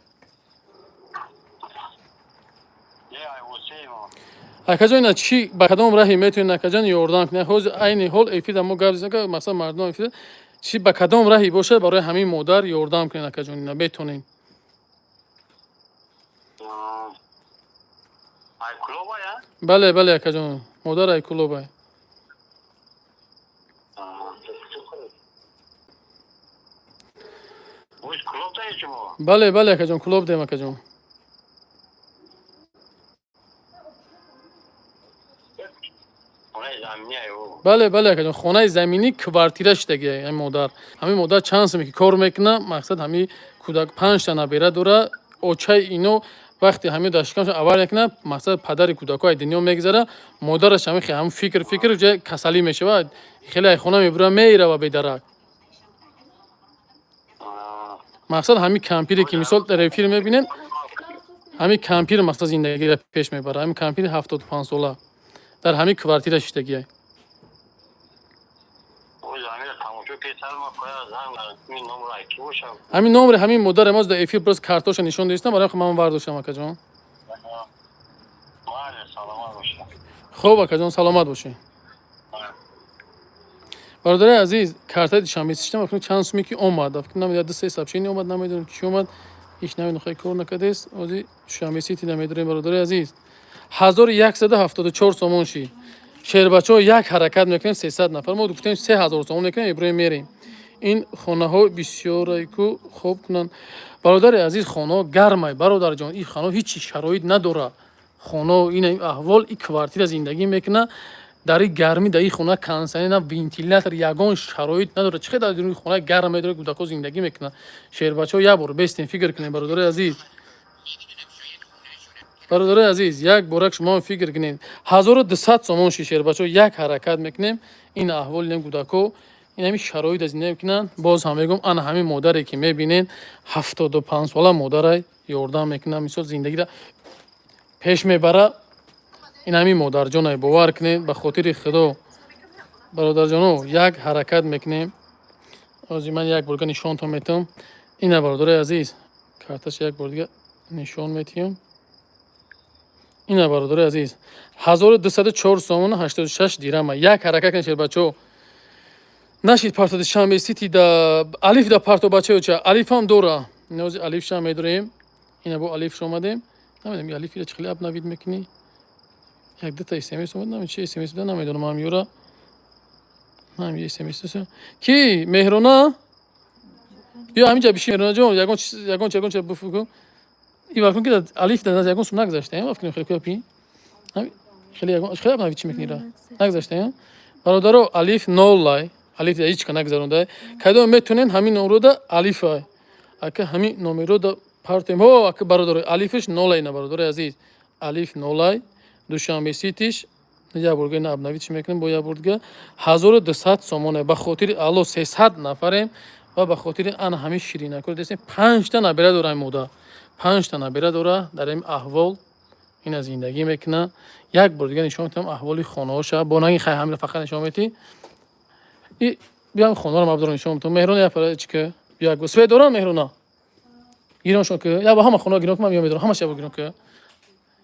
акаҷон ина чӣ ба кадом раҳи метавонед акаҷон ёрдам кунед? ҳозир айни ҳол эфида мо гап зидем ки масалан мардум эфида чӣ ба кадом раҳи бошад барои ҳамин модар ёрдам кунед акаҷон ина метавонем? бале бале акаҷон модар айкулобай. бале бале акаҷон клуб дем акаҷон. бале бале акаҷон хонаи заминӣ квартира шидагия ҳамин модар. ҳамин модар чанд соме ки кор мекунад мақсад ҳамин кӯдак 5 та набера дора очаи ино вақте ҳамин дар шикамшон авар мекунад мақсад падари кӯдако аз дунё мегзара модараш ҳамин ҳамин фикр ҷои касалӣ мешавад хеле аз хона мебура мерава бедарак. мақсад ҳамин кампире ки мисол дар эфир мебинед ҳамин кампир мақсад зиндагиро пеш мебарад. ҳамин кампири 75 сола дар ҳамин квартира шидагия. ҳамин номри ҳамин модар амоз дар эфир просто картоша нишон дистам барои ман вардоштам акаҷон. хуб акаҷон саломат бошед. бародари азиз картаи душанбе система акнун чанд суме ки омад фикр намедонам 2-3 сообщение омад намедонам чӣ омад ҳеҷ намедонам хай кор накардест ҳозир душанбе сити намедонем бародари азиз 1174 сомон шид шербачаҳо як ҳаракат мекунем 300 нафар мо гуфтем 3000 сомон мекунем иброҳим мерем. ин хонаҳо бисёре ку хуб кунанд. бародари азиз хонаҳо гармай бародарҷон ин хонаҳо ҳеҷ шароит надорад. хонаҳо ин аҳвол ин квартира зиндагӣ мекунад дар ин гармӣ дар ин хона кансани на вентилятор ягон шароит надорад. чӣ қадар дар ин хона гарм медорад кӯдако зиндагӣ мекунад. шербачаҳо як бор бестем фикр кунед бародари азиз. бародари азиз як борак шумо фикр кунед 1200 сомон шербачаҳо як ҳаракат мекунем ин аҳволи ин кӯдако ин ҳамин шароит аз зиндагӣ мекунанд. боз ҳам мегӯм ана ҳамин модаре ки мебинед 75 сола модарай ёрдам мекунад мисол зиндагиро пеш мебара. ин ҳамин модарҷонай бовар кунед ба хотири худо бародарҷоно як ҳаракат мекунем. ҳозир ман як борга нишонтон метавам. ина бародари азиз карташ як бор дига нишон метиҳам. ина бародари азиз 1204 сомон 86 дирама як ҳаракат кунед шербачаҳо нашид парто душанбе сити да алиф да парто бачаёча алифам дора нози алифша медорем. ина бо алифш омадем намедонам алифира чӣ хеле абнавид мекунӣ як дута смс омад намедонам чӣ смс буда намедонам ҳам юра ҳам е смс ки меҳрона биё ҳаминҷа биши меҳронаҷон ягон чӣ буфуку ин вақтон ки алиф да ягон сум нагзаштаем фикр хеле кӯпи хеле ягон хеле абнавид чӣ мекунира нагзаштаем бародаро алиф нолай алиф да ҳеҷ ка нагзаронда кайдон метонен ҳамин номро да алифай ака ҳамин номеро да партем ҳо ака бародаро алифиш нолай на бародари азиз алиф нолай душанбе ситиш як борга ина абнавид чӣ мекунем бо як борга 1200 сомоне ба хотири алло 300 нафарем ва ба хотири ана ҳамин ширинакро дестем 5 та набера дора модар 5 та набера дора дар ин аҳвол ина зиндагӣ мекунад. як бор дига нишон метавам аҳволи хонаҳоша бо наги хай ҳамира фақат нишон метӣ и биям хонаро мабдора нишон метавам меҳрона як пара чика як бор свет дорам меҳрона гироншон ки я ба ҳама хона гирон ки ман биё медорам ҳамаша бо гирон ки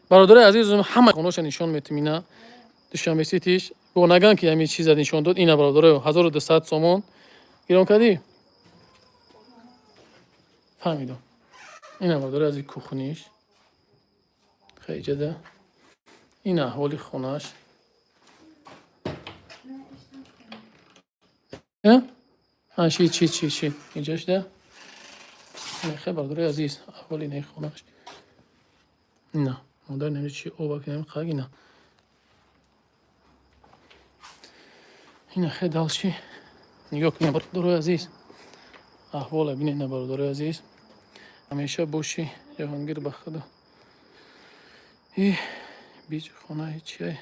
бародари азизум ҳама хонаҳоша нишон метавам ина душанбе ситиш бо наган ки ҳамин чиза нишон дод ина бародаро 1200 сомон гирон кардӣ фаҳмидам. ина бародари азиз кухниш хайҷада ин аҳволи хонааш шид иҷашда хе бародари азиз аҳволи ин хонааш ина модар нами чи оба кинам қаг ина ина хе далши нигоҳ кунем бародари азиз аҳвола бинед на бародари азиз ҳамеша боши ҷаҳонгир ба худо биҷ хона ҳечи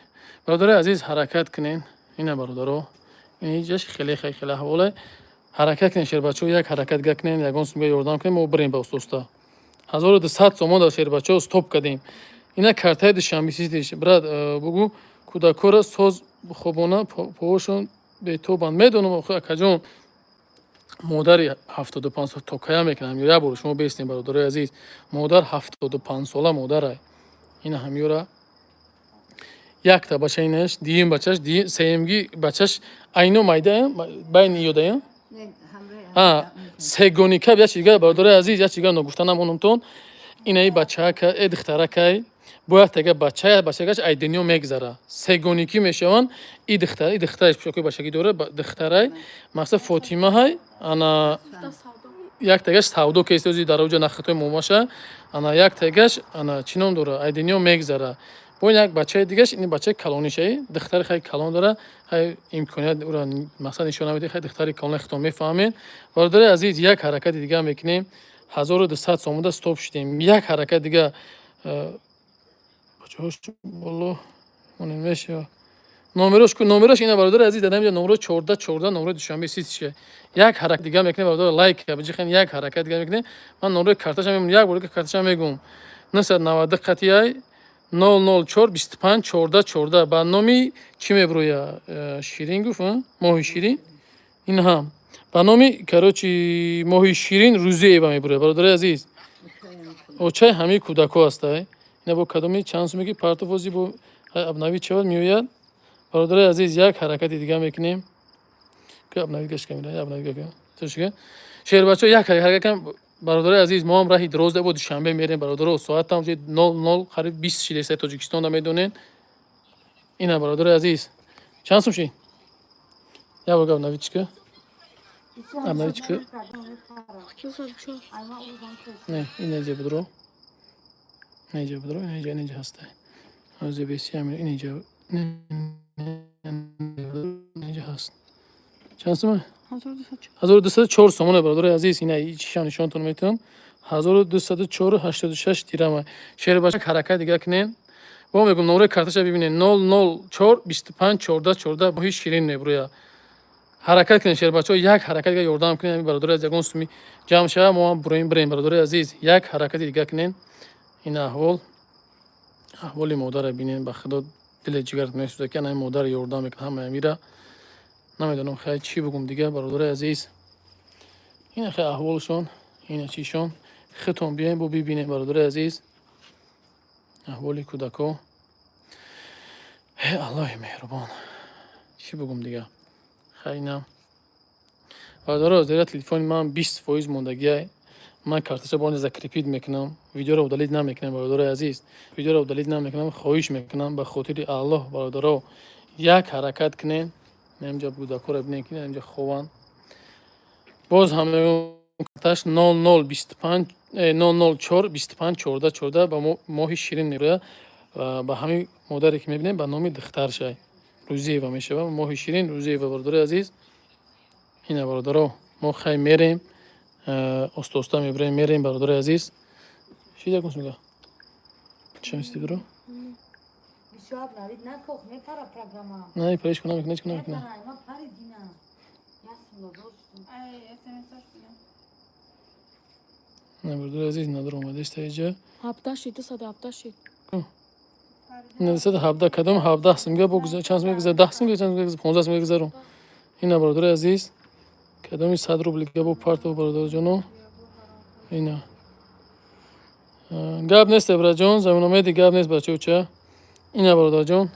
бародари азиз ҳаракат кунен ина бародаро ин ҷаш хеле аҳвола ҳаракат кунен шербачаҳо як ҳаракат га кунен ягон сумга ёрдам кунем мо бирем ба устоста 1200 сомон дар шербачаҳо стоп кардем. Ина картаи душанбеситиш. Брат, бугу кӯдакҳоро соз хобона поҳошон бетобанд. Медонам охир акаҷон модари 75 сола токая мекунам. Як бор шумо бестем бародарои азиз. Модар 75 сола модарай. Ина ҳамёра якта бача инаш, диюм бачаш, сеюмги бачаш айно майда байни ёдая. Сегоника я чига бародарои азиз, я чига ногуфтанам онумтон. Инаи бачака духтаракай бояд тега бачагаш ай дунё мегзара. Сегоники мешаванд. И духтараш пешакои бачагӣ дора, духтарай мақсад Фотимаҳай ана як тегаш савдо кест ози дар оҷа нахатои момаша ана як тегаш ана чинон дора ай дунё мегзара. Бо як бачаи дигаш ин бачаи калонишаи духтари хай калон дора хай имконият ура мақсад нишона медиҳ хай духтари калони хитон мефаҳмед. Бародари азиз як ҳаракати дига мекунем. 1200 сомода стоп шудем. Як ҳаракат дига бачаҳош боло онемеша номерош ина бародари азиз дадам ҷа номеро 14 номеро душанбеситиш. Як ҳаракат дига мекунем бародар лайк бижихен як ҳаракат дига мекунем. Ман номерои карташам мегум як бор карташам мегум 990 қатияй 004 25 14 14 ба номи чӣ меброя Ширин гуфт моҳи Ширин ин ҳам ба номи карочи моҳи Ширин Рӯзиева меброя. Бародари азиз очаи ҳамаи кӯдакҳо ҳастай. Ина бо кадоми чанд сумаги партофози бо абнавӣ чавад меояд. Бародари азиз як ҳаракати дига мекунем. Абнавӣ гашка меояд абнавӣ гашка тошка шербачо як ҳаракат бародари азиз мо ҳам раҳи дроз даво душанбе мерем бародаро соатам 00 қариб 20 шидеса Тоҷикистонда медонен. Ина бародари азиз чанд сум ши як бор абнавичка абнавичка не инеҷа будро неҷа будро неҷа ҳастай озе беси амир инеҷа неҷа ҳаст чанд сума 1204 сомон бародари азиз ина чишон нишонтон метавам 1204.86 дирам. Шербачак ҳаракат дига кунен. Бо мегум номерои карташа бибинен 004 25 14 14 моҳи Ширин меброя. ҳаракат кунен шербачаҳо як ҳаракат дига ёрдам кунен бародари азиз ягон суми ҷамъ шава мо ҳам буроим бирем бародари азиз як ҳаракати дига кунен. Ин аҳволи модарро бинен ба худо дили ҷигарат месӯзад ки ана модар ёрдам мекунад ҳамаи амира намедонам хай чӣ бугум дига бародари азиз. Ина хай аҳволшон ина чишон хитон биёем бо бибинем бародари азиз аҳволи кӯдакҳо. Аллоҳи меҳрубон чӣ бугум дига хай инам бародаро зера телефони ман 20% мондагиай. Ман карташа бо он закрепид мекунам. Видеоро удалид намекунам бародари азиз. Видеоро удалид намекунам. Хоҳиш мекунам ба хотири Аллоҳ бародаро як ҳаракат кунен. Намҷа кӯдакҳоро бинен ки намҷа хован. Боз ҳам карташ 0025 004 25 14 14 ба моҳи Ширин меброяд. Ба ҳамин модаре ки мебинем ба номи духтаршай Рӯзиева мешавад. моҳи Ширин Рӯзиева бародари азиз. ина бародаро мо хай мерем оста мерем бародари азиз. Чӣ дакун суга чӣ мисти бро Бишоат навид накох мепара программа. не париш кунам не кунам Ма пари дина. Ясн лозошт. Ай смс-аш бигам. не бародари азиз надро омадест иҷа 17 не 17 кадом 17 сумга богузар чанд сумга гузар 10 сумга чанд сумга 15 сумга гузарам. ина бародари азиз кадоми 100 рублига бо парто бародарҷоно ина гап нест браҷон заминомеди гап нест бачауча. ина бародарҷон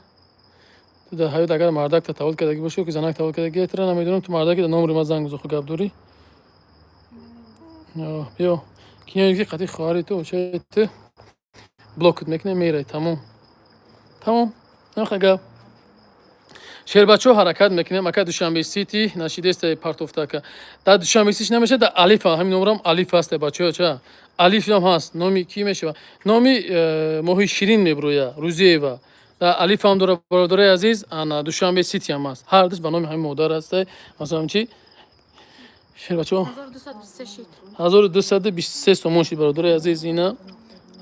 ту дар ҳаёт агар мардак татаввул кардаги бошо ки занак таввул кардаги эҳтира намедонам ту мардаки дар номри ман занг бизо гап дорӣ биё кинёки қати хоҳари ту очаи ту блокот мекунем мерай тамом намха гап шербачаҳо ҳаракат мекунем ака душанбесити нашидест партофтака дар душанбеситиш намешавад дар алиф ҳамин номрам алиф ҳаст бачаҳо ча алифам ҳаст номи кӣ мешавад номи моҳи Ширин меброя Рӯзиева дар алиф ҳам дора бародари азиз ана душанбесити ҳам ҳаст ҳар душ ба номи ҳамин модар ҳаст масалан чӣ шербачаҳо 1223 сомон шид бародари азиз ина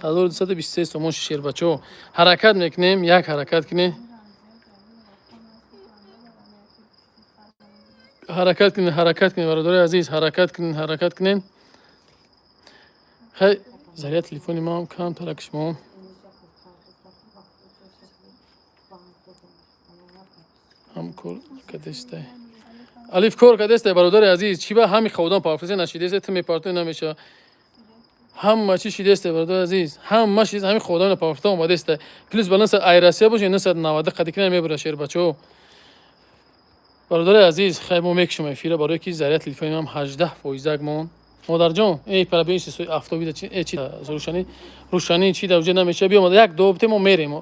1223 сомон шид шербачаҳо ҳаракат мекунем як ҳаракат кунем ҳаракат кунем бародари азиз ҳаракат кунем хай заряд телефони ма ҳам камтар ки шумо ҳам кор кадестай алиф кор кадестай бародари азиз чӣ ба ҳами хавдан пафизе нашидесте ту мепартои намеша ҳама чӣ шидесте бародари азиз ҳама шид ҳами хавдан пафита омадесте плюс ба насад айрасия боше насад 90 қадикина мебура шер бачаҳо бародари азиз хай мо мекушем эфира барое ки заряд телефони ҳам 18% мон модарҷон парабен автовида чи рӯшани чи дар уҷа намеша биё як добте мо мерем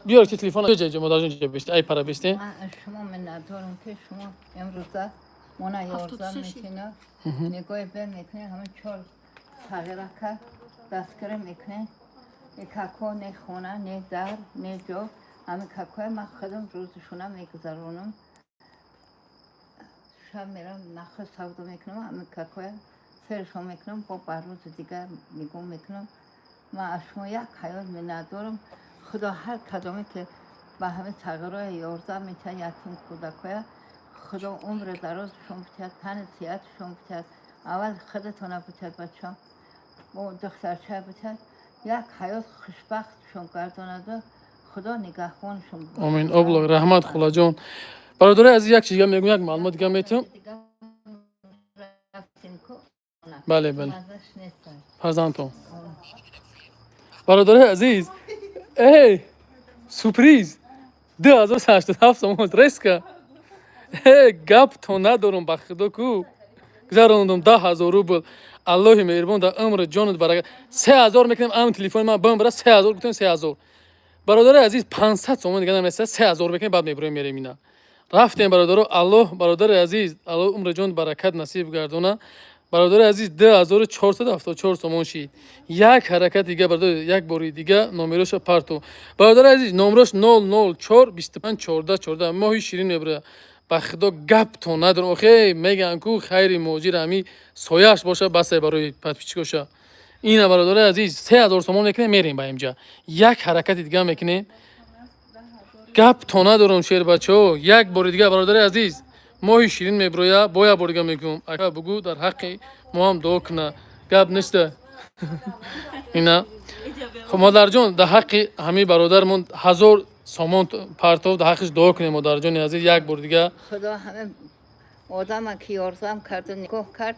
بیار که تلفن بجای مادرجان جا بیسته ای پرا بیسته شما من ندارم که شما امروزه مانا یارزم میکنه نگاه به میکنه همه چهار تغییره که دستگره میکنه کاکو نه خونه نه در نه جا همه کاکوی من خودم روزشونه میگذرونم شب میرم نخه سودا میکنم همه کاکوی سرشو میکنم با بر روز دیگر میگم میکنم من از شما یک حیات من ندارم خدا هر کدامی که به همه تغییرهای یارزه میتونه یتیم کودکای خدا عمر درازشون بتید تن صحتشون بتید اول خودتون بتید بچه‌ها با دخترچه بتید یک حیات خوشبختشون گردانده خدا نگهبانشون آمین ابله رحمت خدا جان برادر از یک چیز میگم یک معلومات دیگه میتونم بله بله فرزندتون برادر عزیز ای سورپرایز 2087 سوم ریسکا ای گپ تو ندارم به خدا کو گذاروندم 10000 روبل الله مهربان در عمر جانت برکت 3000 میکنم ام تلفن من بم برا 3000 گفتم 3000 برادر عزیز 500 سوم دیگه نمیشه 3000 میکنم بعد میبریم میریم اینا رفتیم برادر الله برادر عزیز الله عمر جان برکت نصیب گردونه برادر عزیز 2474 سوم شید یک حرکت دیگه برادر یک باری دیگه نمرش پارتو برادر عزیز نمرش 004 25 14 14 ماهی شیرین میبره به خدا گپ تو ندارم آخه میگن کو خیری موجی رمی سویاش باشه بس برای پاتپیچکوشا اینا برادر عزیز 3000 سوم میکنه میریم با اینجا یک حرکت دیگه میکنه گپ تو ندارم شیر بچه‌ها یک بار دیگه برادر عزیز ماهی شیرین میبرویا بایا برگم میگم اگه بگو در حق ما هم دعا کنه گپ نیست اینا خب مادر جان در حق همه برادرمون 1000 سامان پرتو در حقش دعا کنیم مادر جان عزیز یک بار دیگه خدا همه آدم که یارزم کرد و نگاه کرد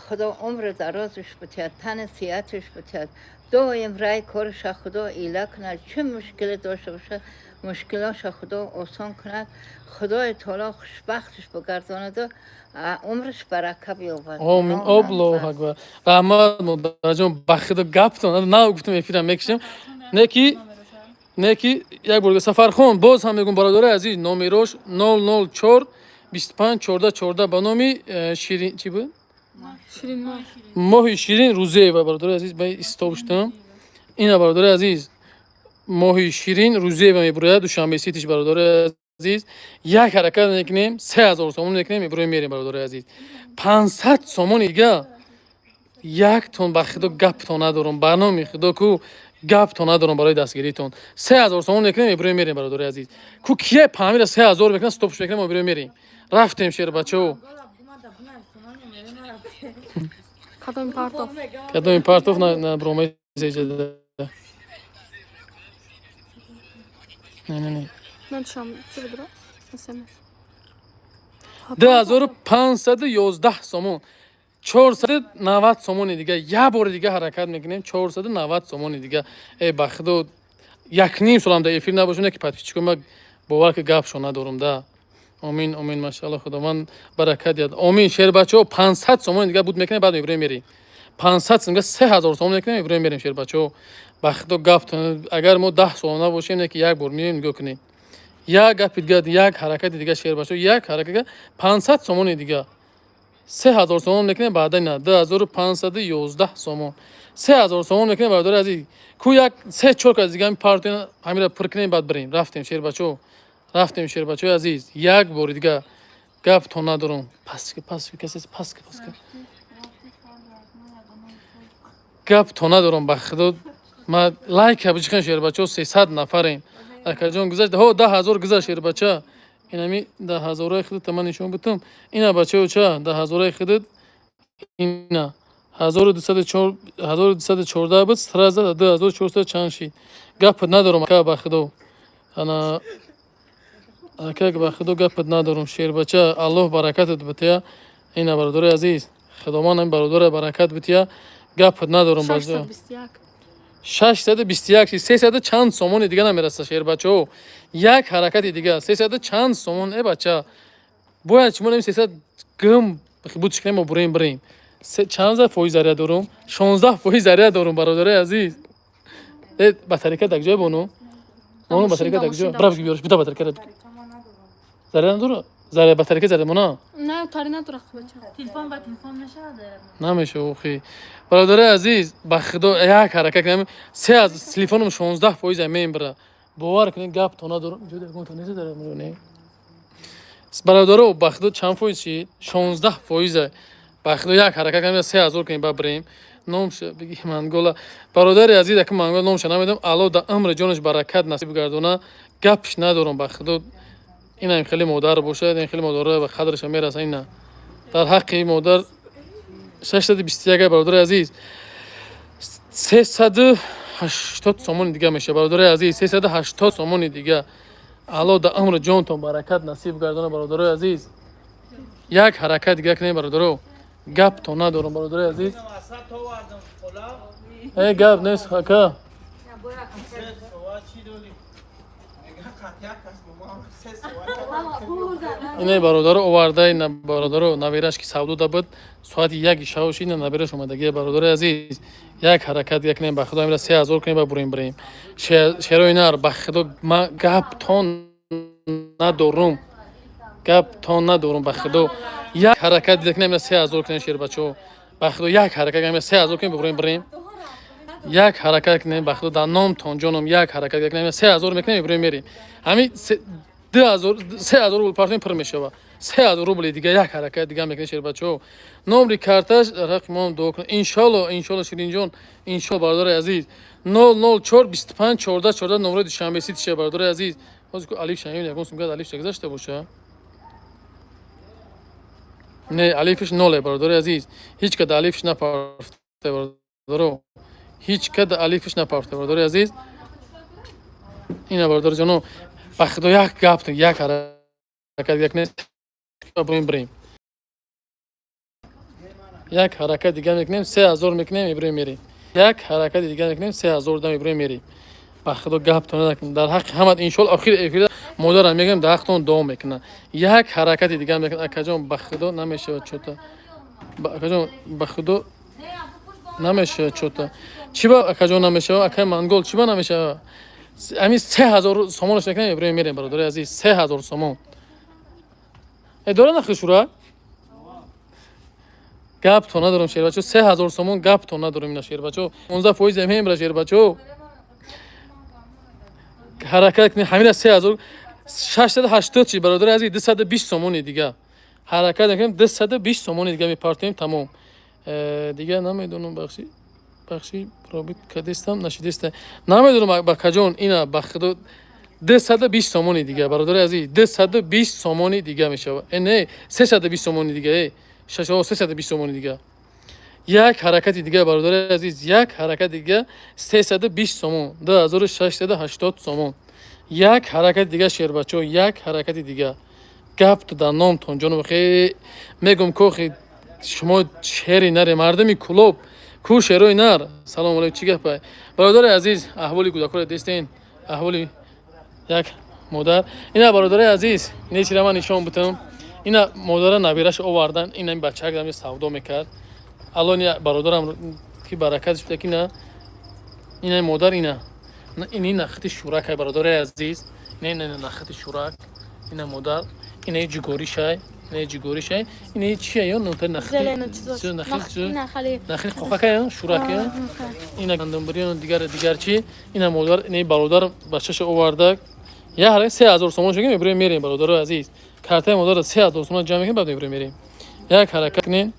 خدا عمر درازش بتید تن صحتش بتید دایم رای کارش خدا ایله کند چه مشکل داشته باشه مشکلاش خدا آسان کند خدای تعالی خوشبختش بگرداند و عمرش برکت بیاورد آمین الله اکبر رحمت مادر جان بخدا گپ تو نه گفتم افیرم میکشم نکی یک بار سفر خون باز هم میگم برادر عزیز نمرش 004 25 14 14 با نامی شیرین چی بود شیرین ماهی شیرین روزه و برادر عزیز به استوبشتم اینا برادر عزیز ماهی شیرین روزه و میبره دوشنبه سیتش برادر عزیز یک حرکت میکنیم 3000 سوم میکنیم میبره میریم برادر عزیز 500 سوم دیگه یک تون به خدا گپ تو ندارم برنامه خدا کو گپ تو ندارم برای دستگیریتون 3000 سوم میکنیم میبره میریم برادر عزیز کو کیه پامیر 3000 میکنه استوبش میکنیم میبره میریم رفتیم شیر بچه‌ها کدام پارتوف نه برومه زیجده نه من شام چه بدرا SMS 2511 سومون 490 سومون دیگه یه بار دیگه حرکت میکنیم 490 سومون دیگه ای بخدا یک نیم سال هم در افیر نباشونه که پاتپیچ کنم باور که گپ شو ندارم ده آمین آمین ماشاءالله خداوند برکت یاد آمین شیر بچه‌ها 500 سومون دیگه بود میکنه بعد میبریم میریم 500 سومون 3000 سومون میکنه میبریم میریم شیر بچه‌ها بخدا گپ اگر ما 10 سومون نباشیم نه که یک بار میریم نگاه کنیم یک گپ دیگه یک حرکت دیگه شیر بچه‌ها یک حرکت 500 سومون دیگه 3000 سومون میکنه بعد نه 2511 سومون 3000 سومون میکنه برادر عزیز کو یک 3-4 از دیگه پارتی همین را پر کنیم بعد بریم رفتیم شیر بچه‌ها رفتیم شیر بچه‌ها عزیز یک بار دیگه گپ تو ندارم پس کسی پس گپ تو ندارم به خدا ما لایک بچخن شیر بچه‌ها 300 نفریم اکا جان گذشت ها 10000 گذشت شیر بچه اینمی 10000 خودت من نشون بدم اینا بچه‌ها چه 10000 خودت اینا 1214 بود сразу 2400 чанд шид гап надорум ака ба худо ана ака ба худо гап надорум шербача аллоҳ баракатат битя ина бародари азиз худоман бародари баракат битя гап надорум бажда 621 300 чанд сомони дига намераста шербачо як ҳаракати дига 300 чанд сомон бача бояд шумо нами 300 гм буд шикнем бурем чанд фоиз заря дорум 16% заря дорум бародари азиз батарейка дар ҷой бону мону батарейка дар ҷой брав гибёрш бита батарейка заря надора заря батарейка заря мона نه تاری نداره بچه تلفن با تلفن نشده намеша охи бародари азиз ба худо як ҳаракат кунем се аз телефонум 16% мембара бовар кунед гап то надорум ҷода гонто неса дара муроне бародаро ба худо чанд фоиз чи 16% ба худо як ҳаракат кунем 3000 кунем ба брем номша биги мангола бародари азиз як мангол номша намедам алло да умр ҷоныш баракат насиб гардона гапш надорум ба худо ин хеле модар бошад ин хеле модар ба қадраша мераса ина дар ҳаққи модар 621 бародари азиз 380 сомони дига меша бародари азиз 380 сомони дига алло да умр ҷонтон баракат насиб гардона бародари азиз як ҳаракат дига кунем бародаро гап то надорум бародари азиз гап нест ака ина бародаро оварда ина бародаро навираш ки савдуда буд соати 1 шавш ина навираш омадаги бародари азиз як ҳаракат як кунем ба худо имра 3000 кунем ба бурем брем шероинар ба худо ма гап тон надорум ба худо як ҳаракат як кунем 3000 кунем шербачо ба худо як ҳаракат як 3000 кунем ба бурем брем як ҳаракат кунем ба худо дар номтон ҷоном як ҳаракат як кунем 3000 мекунем бурем мерем ҳами 3000 рубл партоем пур мешава 3000 рубли дига як ҳаракат дига мекунем шербачо номри карташ дар ҳаққи мо дуо кунем иншалло ширинҷон иншалло бародари азиз 004 25 14 14 номри душанбе сити ша бародари азиз ҳозир алиф шаҳин ягон сумгад алиф гузашта боша не алифш 0 бародари азиз ҳеҷ када алифш напафта бародаро ҳеҷ када алифш напафта бародари азиз ина бародари ҷоно ба худо як гап як ҳаракат як не бурем брем як ҳаракат дига мекунем 3000 мекунем иброим мерем як ҳаракат дига мекунем 3000 дам иброим мерем ба худо гап то накунем дар ҳаққи ҳамат иншалло охир модарам мегӯям дар ҳаққтон дуо мекунам як ҳаракати дига мекунем акаҷон ба худо намешавад чота акаҷон ба худо намешавад чота чӣ ба акаҷон намешавад акай мангол чӣ ба намешавад ами 3000 сомонаш мекунем иброим мерем бародари азиз 3000 сомон дора нахи шура гап то надорум шербачо 3000 сомон гап то надорум ина шербачо 15% мемра шербачо ҳаракат кунем ҳамина 3000 680 чи бародари азиз 220 сомони дига ҳаракат мекунем 220 сомони дига мепартоем тамом дига намедонам бахши пробит кадестам нашидеста намедонам ба каҷон ина ба худо 220 сомони дига бародари азиз 220 сомони дига мешавад не 320 сомони дига 320 сомони дига як ҳаракати дига бародари азиз як ҳаракат дига 320 сомон 2680 сомон як ҳаракати дига шербачо як ҳаракати дига гап то дар номтон ҷоном хе мегум кохи шумо шери наре мардами кулоб ку шерои нар салом алейкум чӣ гапа бародари азиз аҳволи кӯдакоро дестен аҳволи як модар ина бародари азиз ин чира ман нишон бутам ина модара набираш овардан ина бачак дам савдо мекард алон бародарам ки баракатш буда ки ина модар ина нахити шурак ай бародари азиз не нахити шурак ина модар ина ҷугоришай ҷугоришай ина чия ё нотар нахили қоқакай шурак ина гандамбариён дигар чи ина модар ина бародар бачаша оварда я ҳара 3000 сомон шугем иброим мерем бародари азиз картаи модар 3000 сомон ҷамъ мекунем баъд иброим мерем як ҳаракат кунем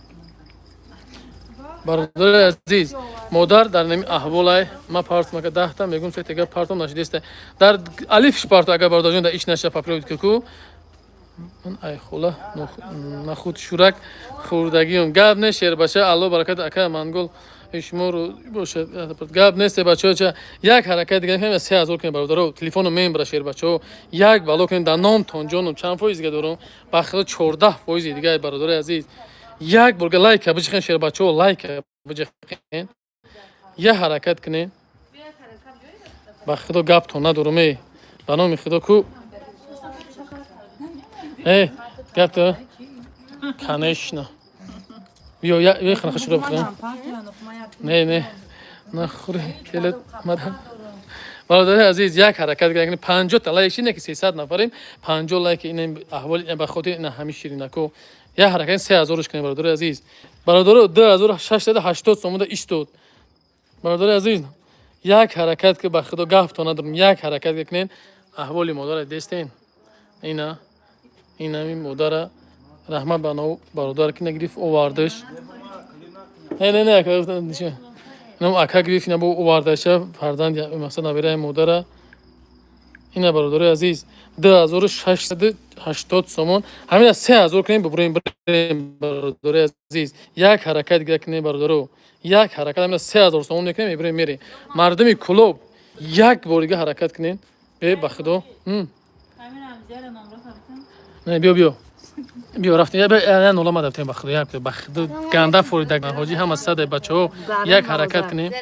бародари азиз модар дар нами аҳволай ма партом ага 10 та мегум се тега партом нашидеста дар алифш парто ага бародарҷон дар ич наша паприёд куку من ای خوله نخود شورک خوردگیم گاب نه شیر بچه الله برکت اکا منگل شما رو باشه گاب نیست بچه چه یک حرکت دیگه کنیم 3000 کنیم برادر تلفن میم برای شیر بچه یک بالا کنیم در نام تون جانم چند فایز دیگه دارم بخدا 14 فایز دیگه برادر عزیز یک برگ لایک بچخین شیر بچه لایک بچخین یه حرکت کنین بخدا گاب تو ندارم به نام خدا کو گاب تو کنشنا بیا یه خنخ شروع بکنم نه نخوری کلت مدام برادر عزیز یک حرکت کنیم 50 تا لایک اینه که 300 نفریم 50 لایک این احوال به خاطر این همین شیرینه کو یه حرکت 3000 کنیم برادر عزیز برادر 2680 سوم ایستاد برادر عزیز یک حرکت که به خدا گفت تو ندارم یک حرکت کنین احوال مادر دستین اینا این مادر رحمت بنا برادر که نگریف اووردش نه که گفتم چه نم اکا گریف نه بو اووردش فرزند مثلا نبره مادر اینا برادر عزیز 2680 سومون همین 3000 کنیم ببریم برادر عزیز یک حرکت دیگه کنیم برادر یک حرکت همین 3000 سومون میکنیم میبریم میری مردمی کلوب یک بار دیگه حرکت کنین به بخدا همین هم زیاد نمره فرستم. نه بیا رفتیم نه نولا ما دفتیم بخدا یک بخدا گنده فوریدک حاجی هم از صد بچه‌ها یک حرکت کنیم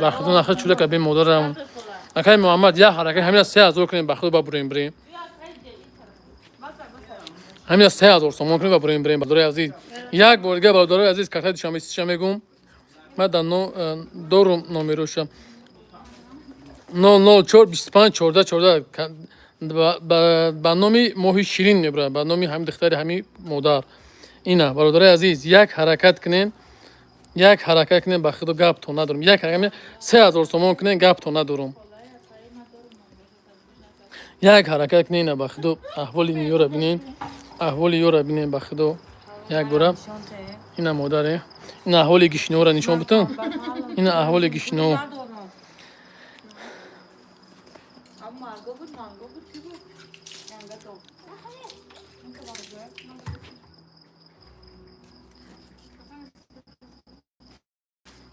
بخدا نخواهد چوله که بین مادرم اکای محمد یک حرکت همین 3000 کنیم بخدا بریم همین 3000 سومون کنیم بریم برادر عزیز یک بار دیگه برادر عزیز کارت شما میگم من در دورم نمیروشم 004 25 14 برنامه ماهی شیرین میبره برنامه همین دختر همین مادر اینا برادر عزیز یک حرکت کنین به خدا گپ تو ندارم یک حرکت 3000 تومان کنین گپ تو ندارم یک حرکت کنین به خدا احوال یورا ببینین به خدا یک بار اینا مادره این احوال گشنو را نشون بدم این احوال گشنو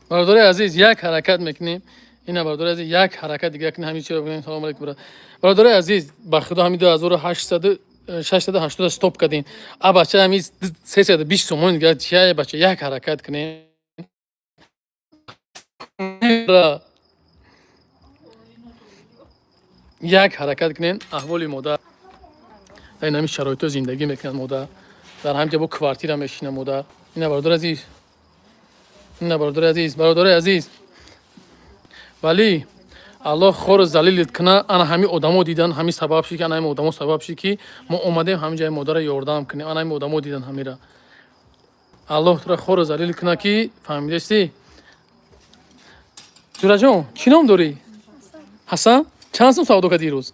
برادر عزیز یک حرکت میکنیم اینا برادر عزیز یک حرکت دیگه کنیم همین چیزا بگیم سلام علیکم برادر عزیز به خدا همین 2880 استاپ کردین ا بچه همین 320 تومان دیگه چیه بچه یک حرکت کنین یک حرکت کنین احوال مادر در همین شرایط زندگی میکنن مادر در همین با کوارتیر میشینه مادر اینا برادر عزیز برادر عزیز ولی الله خور ذلیلت کنه انا همین آدمو دیدن همین سبب شی که انا همین آدمو سبب شی که ما اومدیم همین جای مادر یاردم کنیم انا همین آدمو دیدن همیرا الله تو را خور ذلیل کنه که فهمیدی جورا جان چی نام داری حسن چند سوم سودا کردی روز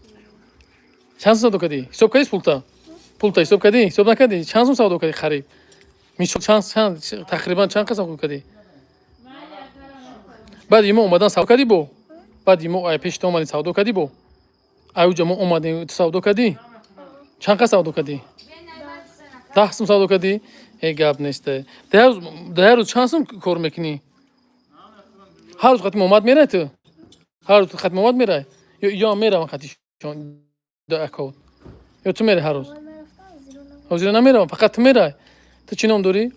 چند سوم سودا کردی حساب کردی پولتا حساب کردی حساب نکردی چند سوم سودا کردی خرید میشه چند تقریبا چند قسم کردی بعد ما اومدن سودا کردی بو بعد ما ای پیش تو اومدی سودا کردی بو ایو ما اومدیم سودا کردی چند قسم سودا کردی 10 سوم سودا کردی ای گپ نیست در روز چند سوم کار میکنی هر روز ختم اومد میره تو هر روز ختم اومد میره یا میره من خطی چون دو اکاونت یا تو میره هر روز حاضر نمیره فقط میره تو چی نام داری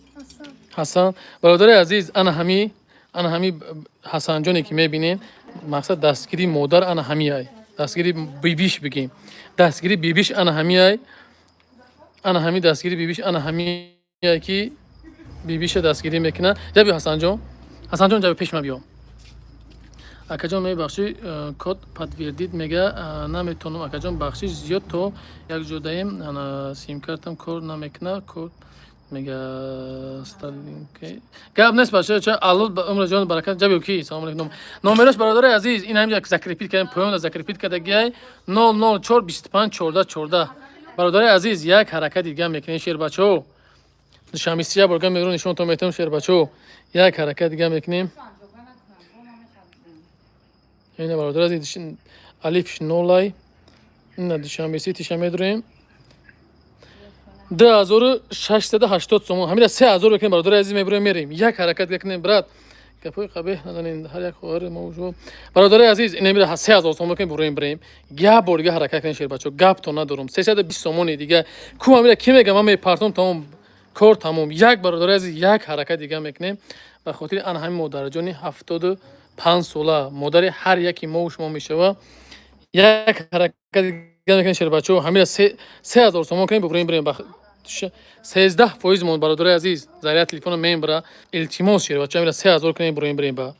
حسن برادر عزیز انا همی حسن جانی که میبینین مقصد دستگیری مادر انا همی ای دستگیری بیبیش بگیم دستگیری بیبیش انا همی ای انا همی دستگیری بیبیش انا همی ای که بیبیش دستگیری میکنه جبی حسن جان جبی پیش ما بیام اکا جان میبخشی کد پدویردید میگه نمیتونم اکا جان بخشی زیاد تو یک جدایم انا سیم کارتم کار نمیکنه کد میگه استالینک گپ نیست باشه چه الله عمر جان برکت جبی کی سلام علیکم نمرش برادر عزیز این هم یک ذکر پیت کردم پویان ذکر پیت کرده گی 004 25 14 برادر عزیز یک حرکت دیگه میکنین شیر بچو شمیسیه برگم میرون نشون تو میتونم شیر بچو یک حرکت دیگه میکنیم این برادر عزیز الف نولای نه دوشنبه سیتیش میداریم 2680 سومون همین 3000 بکنیم برادر عزیز میبریم میریم یک حرکت کنیم برات کپوی قبیح ندانین هر یک خبر موضوع برادر عزیز این میره 3000 سومون بکنیم بریم گپ بورگه حرکت کنین شیر بچو گپ تو ندارم 320 سومون دیگه کو میره کی میگه من پارتون تمام کار تمام یک برادر عزیز یک حرکت دیگه میکنیم به خاطر آن همین مادر جانی 75 ساله مادر هر یکی ما و شما میشه یک حرکت دیگه میکنین شیر بچو همین 3000 سومون کنیم بریم 13% مون برادر عزیز ضریعت تلفن من برا التماس شیر بچه میره 3000 کنیم بریم با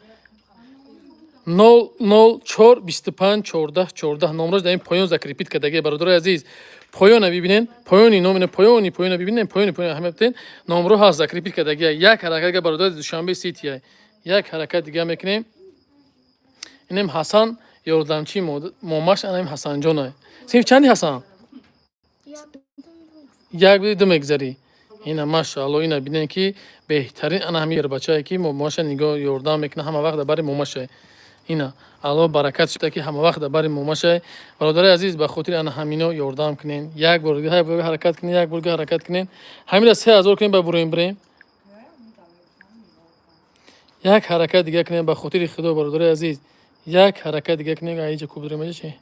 004 25 14 14 نمرش در این پایان ذکر ریپیت کردگی برادر عزیز پایان ببینین پایانی نام پایان ببینین پایان همه بتین نمره هست ذکر ریپیت کردگی یک حرکت دیگه برادر دوشنبه سیتی یک حرکت دیگه میکنیم اینم حسن یاردمچی ماماش انم حسن جانه سیم چندی حسن یک دو مگذری اینا ماشاءالله اینا ببینن که بهترین انا همین بچه‌ای که ماماش نگاه یاردم میکنه همه وقت برای ماماش اینا الله برکت شده که همه وقت برای ماماش برادر عزیز به خاطر انا همینا یاردم کنین یک بار حرکت کنین یک بار حرکت کنین همین 3000 کنین بریم یک حرکت دیگه کنین به خاطر خدا برادر عزیز یک حرکت دیگه کنین اینجا کوب بریم چی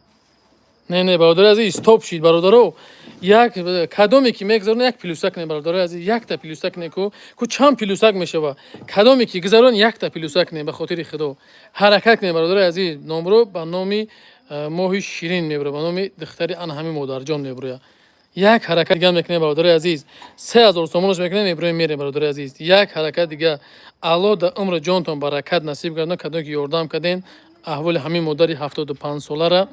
نه برادر عزیز استاپ شید برادرو یک کدومی که میگذارن یک پلوسک نه برادر عزیز یک تا پلوسک نه کو چند پلوسک میشه و کدومی که گذارن یک تا پلوسک نه به خاطر خدا حرکت نه برادر عزیز نمرو به نام ماهی شیرین میبره به نام دختری ان همین مادر جان میبره یک حرکت دیگه میکنه برادر عزیز 3000 تومانش میکنه میبره برادر عزیز یک حرکت دیگه الله در عمر جانتون برکت نصیب کنه کدوم که یاردم کردین احوال همین مادری 75 ساله را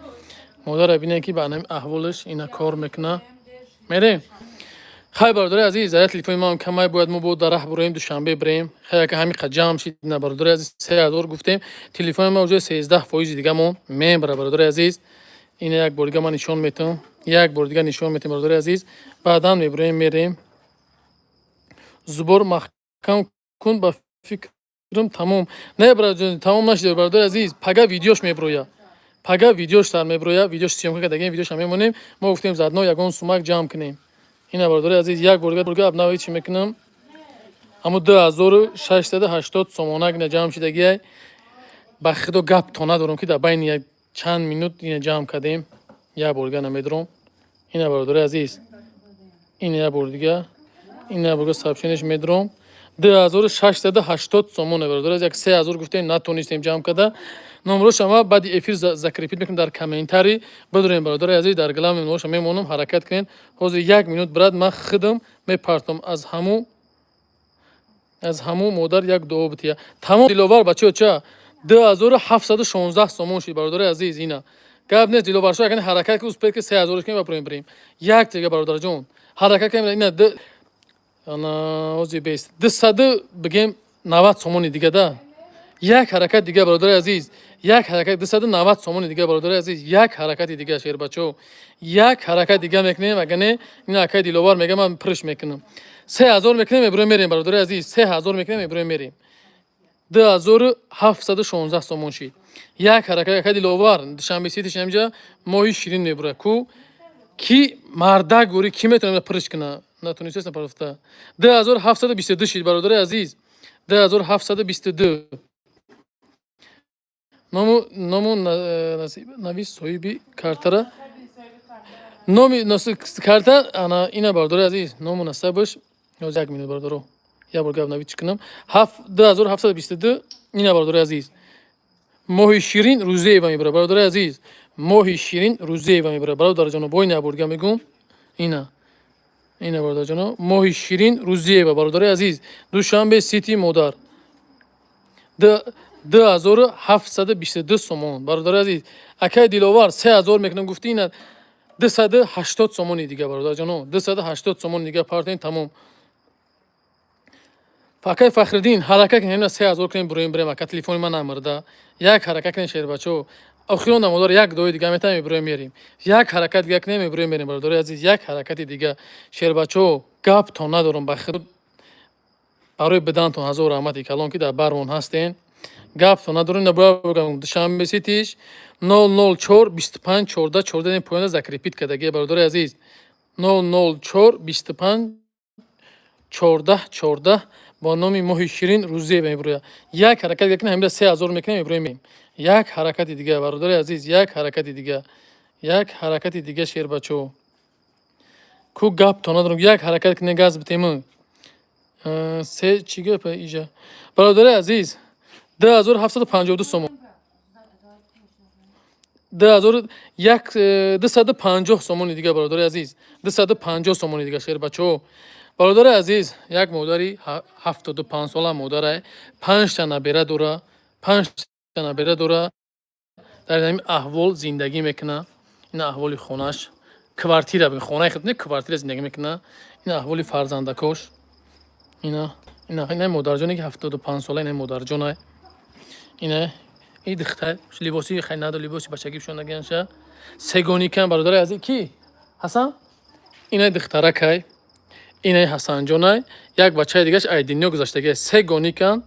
مادر ببینه که به احوالش اینا کار میکنه میره خیلی برادر عزیز ضریعت تلفن ما هم کمای باید ما بود در راه بریم دوشنبه بریم خیلی که همین قجام شید نه برادر عزیز 3000 گفتیم تلفن ما وجود 13% دیگه مون میبره برادر عزیز این یک بار دیگه من نشون میتم یک بار دیگه نشون میتم برادر عزیز بعدا میبریم زبر محکم کن با فکرم تمام نه برادر تمام نشد برادر عزیز پگا ویدیوش میبرویا پگا ویدیوش سر میبرویا ویدیوش سیام که دیگه ویدیوش هم میمونیم ما گفتیم زدنا یگان سومک جمع کنیم اینا برادر عزیز یک بار ابناوی چی میکنم اما 2680 سومانک نجام شدگی با خدا گپ تو ندارم که در بین یک چند مینوت اینا جمع کردیم یک بار نمیدرم اینا برادر عزیز این یک بار دیگه اینا برگه سابشنش میدرم 2680 سومون برادر از یک 3000 گفتیم نتونستیم جمع کرده نمره شما بعد افیر ذکر ریپیت میکنم در کامنتاری بدونین برادر عزیز در گلام نمره شما میمونم حرکت کنین حاضر یک مینوت برات من خودم میپرتم از همو مادر یک دو بتیا تمام دلوار بچه چه 2716 سومون شد برادر عزیز اینا گپ نیست دلوار شو یعنی حرکت که اس پر که 3000 کنیم بریم یک دیگه برادر جون حرکت کنیم اینا انا اوزی بیست 200 بگیم 90 سومون دیگه ده یک حرکت دیگه برادر عزیز یک حرکت 290 سومون دیگه برادر عزیز یک حرکت دیگه شیر بچو یک حرکت دیگه میکنیم اگه نه این اکای دلوار میگم من پرش میکنم 3000 میکنیم میریم برادر عزیز 3000 میکنیم میریم 2716 سومون شید یک حرکت دلوار شنبه سیتش اینجا ماهی شیرین میبره کو کی مردا گوری کی میتونه پرش کنه نتونیست پرفته 2722 شید برادر عزیز 2722 نامو نویس صاحبی کارتره نامی نسخ کارتا انا اینا برادر عزیز نامو نسبش یک مینوت برادرو یا برگاب نویس کنم 2722 اینا برادر عزیز ماهی شیرین روزی و میبره برادر عزیز ماهی شیرین روزی و میبره برادر جانو بوی نه برگا میگم اینا برادر جانو ماهی شیرین روزی و برادر عزیز دوشنبه سیتی مادر 2722 سومون برادر عزیز اکای دلوار 3000 میکنم گفتی اینا 280 سومون دیگه برادر جانو 280 سومون دیگه پارتین تمام فقط فخردین حرکت کنین 3000 کنین بریم اکا تلفن من نمرده یک حرکت کنین شیر بچو اخیرا مادر یک دو دیگه میتونیم میریم یک حرکت دیگه کنیم میریم برادر عزیز یک حرکت دیگه شیر بچو گپ تو ندارم بخیر برای بدنتون هزار رحمتی کلان که در برمون هستین гапто надорум ина бигам душанбе ситиш 004 25 14 14 ин поёна закрепит кардагия бародари азиз 004 25 14 14 бо номи моҳи ширин рӯзиева мебурояд. Як ҳаракат гакна ҳамира 3000 мекунем мебуроем. Як ҳаракати дига бародари азиз, як ҳаракати дига. Як ҳаракати дига шербачо. Ку гапто надорум як ҳаракат кунем газ битем. Се чӣ гапа ижа? Бародари азиз 2752 сомон. 250 сомони дига бародари азиз. 250 сомони дига шербачо. бародари азиз, як модари 75 сола модарай 5 та набера дора, 5 та набера дора. дар ин аҳвол зиндагӣ мекуна. Ин аҳволи хонаш, квартира бе хонаи худ не квартира зиндагӣ мекуна. Ин аҳволи фарзандакош. Ина модарҷоне ки 75 сола ина модарҷонай. Ина ин духтар либоси хай надо либоси бачагӣ пӯшонаганша. Сегоникан бародари азиз ки Ҳасан ина духтаракай. Ина Ҳасанҷонай, як бачаи дигаш Айдинё гузаштагӣ. Сегоникан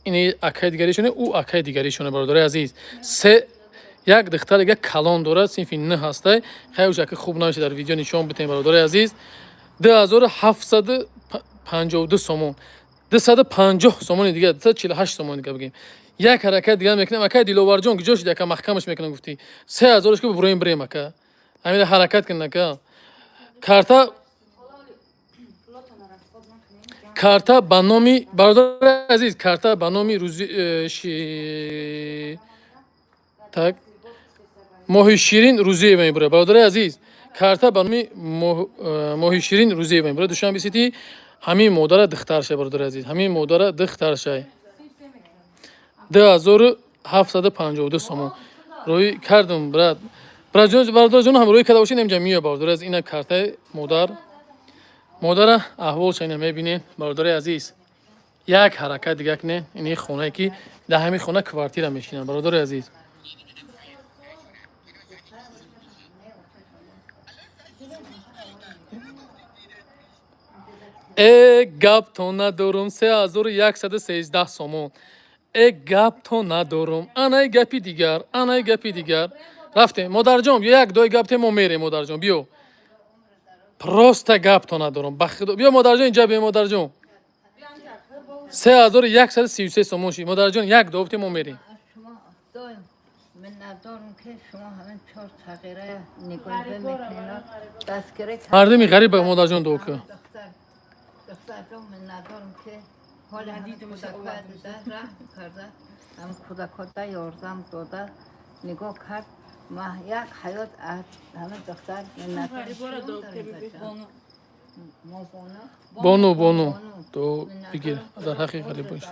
ина акаи дигаришоне, ӯ акаи дигаришоне бародари азиз. Се як духтар дига калон дорад, синфи 9 ҳастай. Хай уша ки хуб навиша дар видео нишон битем бародари азиз. 2752 сомон. 250 сомони дига, 248 сомони дига бигем. Як ҳаракат дига мекунем. Акаи Диловарҷон ки ҷошида ака маҳкамаш мекунам гуфти. 3000 ки бубурем бирем ака. Ҳамин ҳаракат кун ака. карта ба номи бародари азиз, карта ба номи так моҳи ширин рӯзиева мебурад. бародари азиз, карта ба номи моҳи ширин рӯзиева мебурад. душан бисити ҳамин модара духтарша бародари азиз, ҳамин модара духтарша 2752 сомон. рӯи кардам брат. Бародарҷон ҳам рӯи карда бошед инҷа мия бародари азиз. Ина картаи модара аҳволша ина мебинед бародари азиз. Як ҳаракат дига кунед. Ини хонае ки дар ҳамин хона квартира мешинанд бародари азиз. гапто надорум 3113 сомон. гапто надорум. Анаи гапи дигар, анаи гапи дигар. рафтем модарҷон биё як дой гап те мо мерем модарҷон биё. Просто гапто надорум. Ба худо биё модарҷон инҷа биё модарҷон. 3133 сомон шид. модарҷон як дой те мо мерем. من ندارم که شما همین 4 تغییره نگاه میکنید دستگیری مردمی غریب به مادرجان دو که دختر جان من ندارم که حال همین کودک‌ها دیده رحم کرده هم کودک‌ها یاردم داده نگاه کرد ما یک حیات همین دختر من ندارم بانو تو بگیر در حقیق غریب باش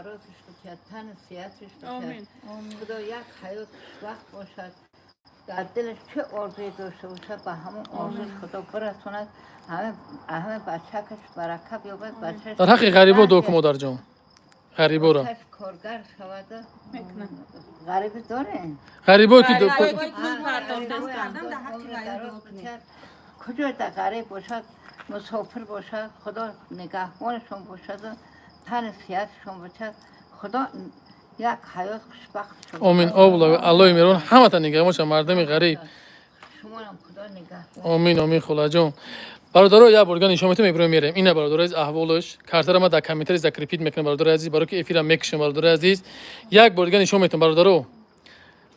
تن سیاتش باشد خدا یک حیات وقت باشد در دلش چه آرزویی داشته باشد به همون آرزوی خدا برساند همه بچه‌کش برکت یابد بچه‌ش در حق غریبا دو که مادر جان غریبا را کارگر شود غریبی داره غریبا که دو کجا در غریب باشد مسافر باشد خدا نگهبانشون باشد تن سیاتشون باشد خدا یک حیات خوشبخت شد آمین الله الله میرون همه تا نگاه باشه مردم غریب شما هم خدا نگهبان آمین خدا جان برادرها یا برگان نشون میتونم میبرم میرم اینا برادر عزیز احوالش کارتر ما در کامنتری ذکر میکنم برادر عزیز برای که افیرا میکشم برادر عزیز یک برگان نشون میتونم برادرها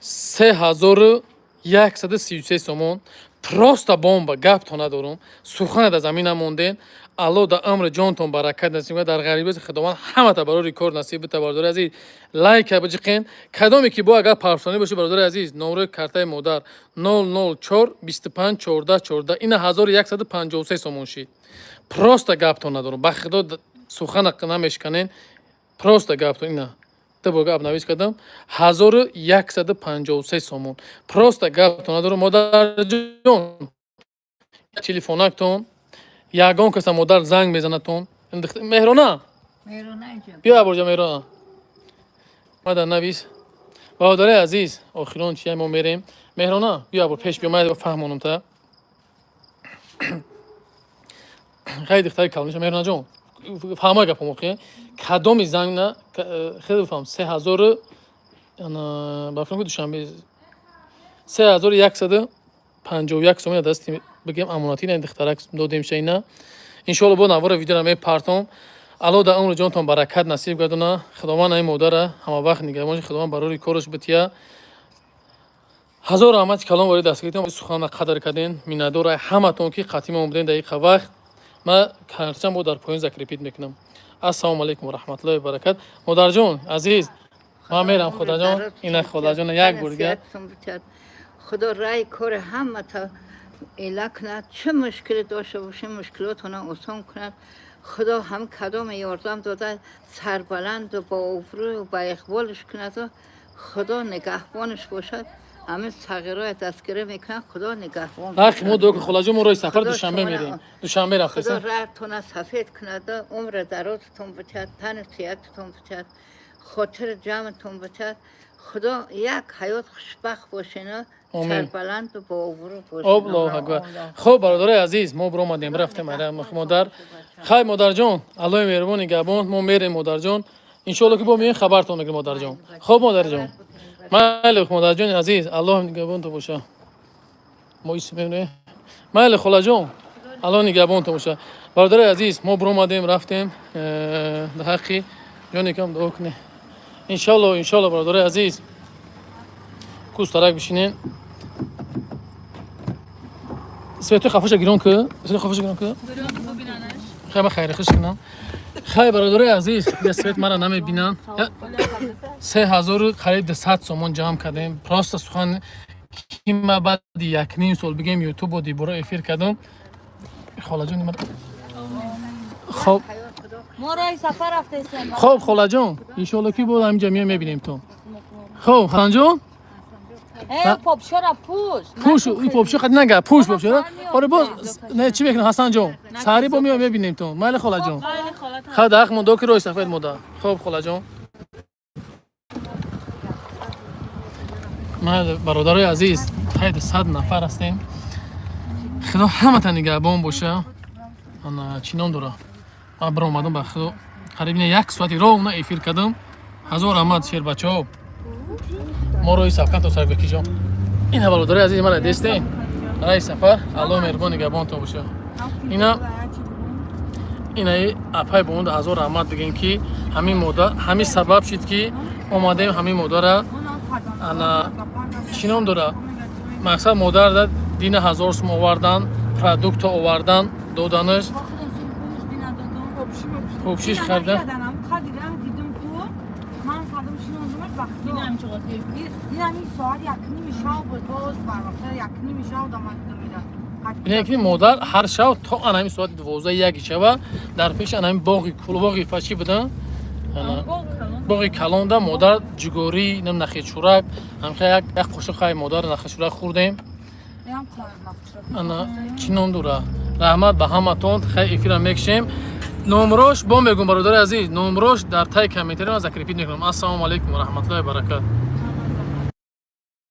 3133 سومون просто бомба гапто надорум сухана да замина монден алло да амр ҷонтон баракат насиб дар ғарибати худованд ҳамата барои рекорд насиб бита бародари азиз лайка биҷиқен кадоме ки бо агар парсонӣ боши бародари азиз номери картаи модар 004 25 14 14 ина 1153 сомон шид просто гапто надорум ба худо сухана намешканен просто гапто ина бо гап навиш кардам 1153 сомон просто гапто надорум модарҷон телефонактон ягон каса модар занг мезанатон меҳрона биё аборҷа меҳрона мада навис бародари азиз охирон чия мо мерем меҳрона биё абор пеш биё май фаҳмонумта хай духтари калониша меҳронаҷон фаҳмай гапам охи кадоми зангна хеле фаҳм 3000 با فکر دوشنبه 3151 سوم دست بگم امانتی نه دخترک دادیم شینا ان شاء الله با نوار ویدیو می پارتم الله در عمر جانتون برکت نصیب گردونه خداوند این مادر همه وقت نگهبانش خداوند برای کارش بتیا هزار رحمت کلام وارد دست گرفتم سخن قدر کردین میندور همتون که خاتمه اومدین دقیقه وقت ما هرچند با در پایین ذکر پیت میکنم السلام علیکم و رحمت الله و برکت مادر جان عزیز ما میرم خدا جان این خدا جان یک بار خدا رای کار همه تا ایلا کند چه مشکل داشته باشه مشکلات اونا آسان کند خدا هم کدام یاردم داده سربلند و با ابرو و با اقبالش کند خدا نگهبانش باشد همه صغیرای دستگیره میکنن خدا نگهبان باشد ما دو خدا جان ما روی سفر دوشنبه میریم دوشنبه رفتیم خدا رایتون سفید کند عمر درازتون بچد تن سیادتون بچد خاطر جمعتون بچد خدا یک حیات خوشبخت باشین سربلند و با ابرو باشین الله اکبر خب برادرای عزیز ما برو اومدیم رفتیم مادر خیر مادر جان الله مهربون نگهبان ما میریم مادر جان ان شاء الله که با میین خبرتون میگیرم مادر جان خب مادر جان مال مادر جان عزیز الله نگهبان تو باشه ما اسم میونه مال خلا جان الله نگهبان تو باشه برادرای عزیز ما برو اومدیم رفتیم در حقی جان یکم دعا کنه ان شاء الله برادرای عزیز کوستارک بشینین سویتو خفاش گیرون که خیلی خیلی خوش کنم خیلی برادرای عزیز یه سویت مرا نمیبینن 3000 قریب 100 سومون جمع کردیم راست سخن که ما بعد یک نیم سال بگیم یوتیوب و دیبورا افیر کردم خاله جون خب ما رای سفر رفته خب خاله جون ان شاء الله که بود همینجا میبینیم تو خب خاله جون پاپشو را پوش این پاپشو خد نگه پوش پاپشو آره باز نه چی بکنم حسن جون سری با میام ببینیم تو مال خاله جون خد اخ مون دو که روی سفید مادر خب خاله جون ما برادرای عزیز حد 100 نفر هستیم خدا همه تا نگهبان باشه انا چینام داره ما برام اومدم به خدا قریب یک ساعتی راه اون افیر کردم هزار رحمت شیر بچه‌ها ما روی سفر تو سر بکشم این برادرای عزیز من دسته برای سفر الله مهربان نگهبان تو باشه اینا اپای به اون هزار رحمت بگین که همین مادر همین سبب شد که اومدیم همین مادر انا چینام داره مقصد مادر در دین 1000 سوم آوردن پروداکت آوردن دادنش خوبشیش خریدن یعنی مادر هر شب تا انمی ساعت 12 یک شب در پیش انمی باغی کلوباغی فشی بدن باغی کلان ده مادر جگوری نم نخی چورک همخه یک قشق خای مادر نخی چورک خوردیم انا چینام دوره رحمت به همتون خیلی افیرم میکشیم نمروش با میگم برادر عزیز نمروش در تای کامنتری ما ذکر پیدا میکنم السلام علیکم و رحمت الله و برکات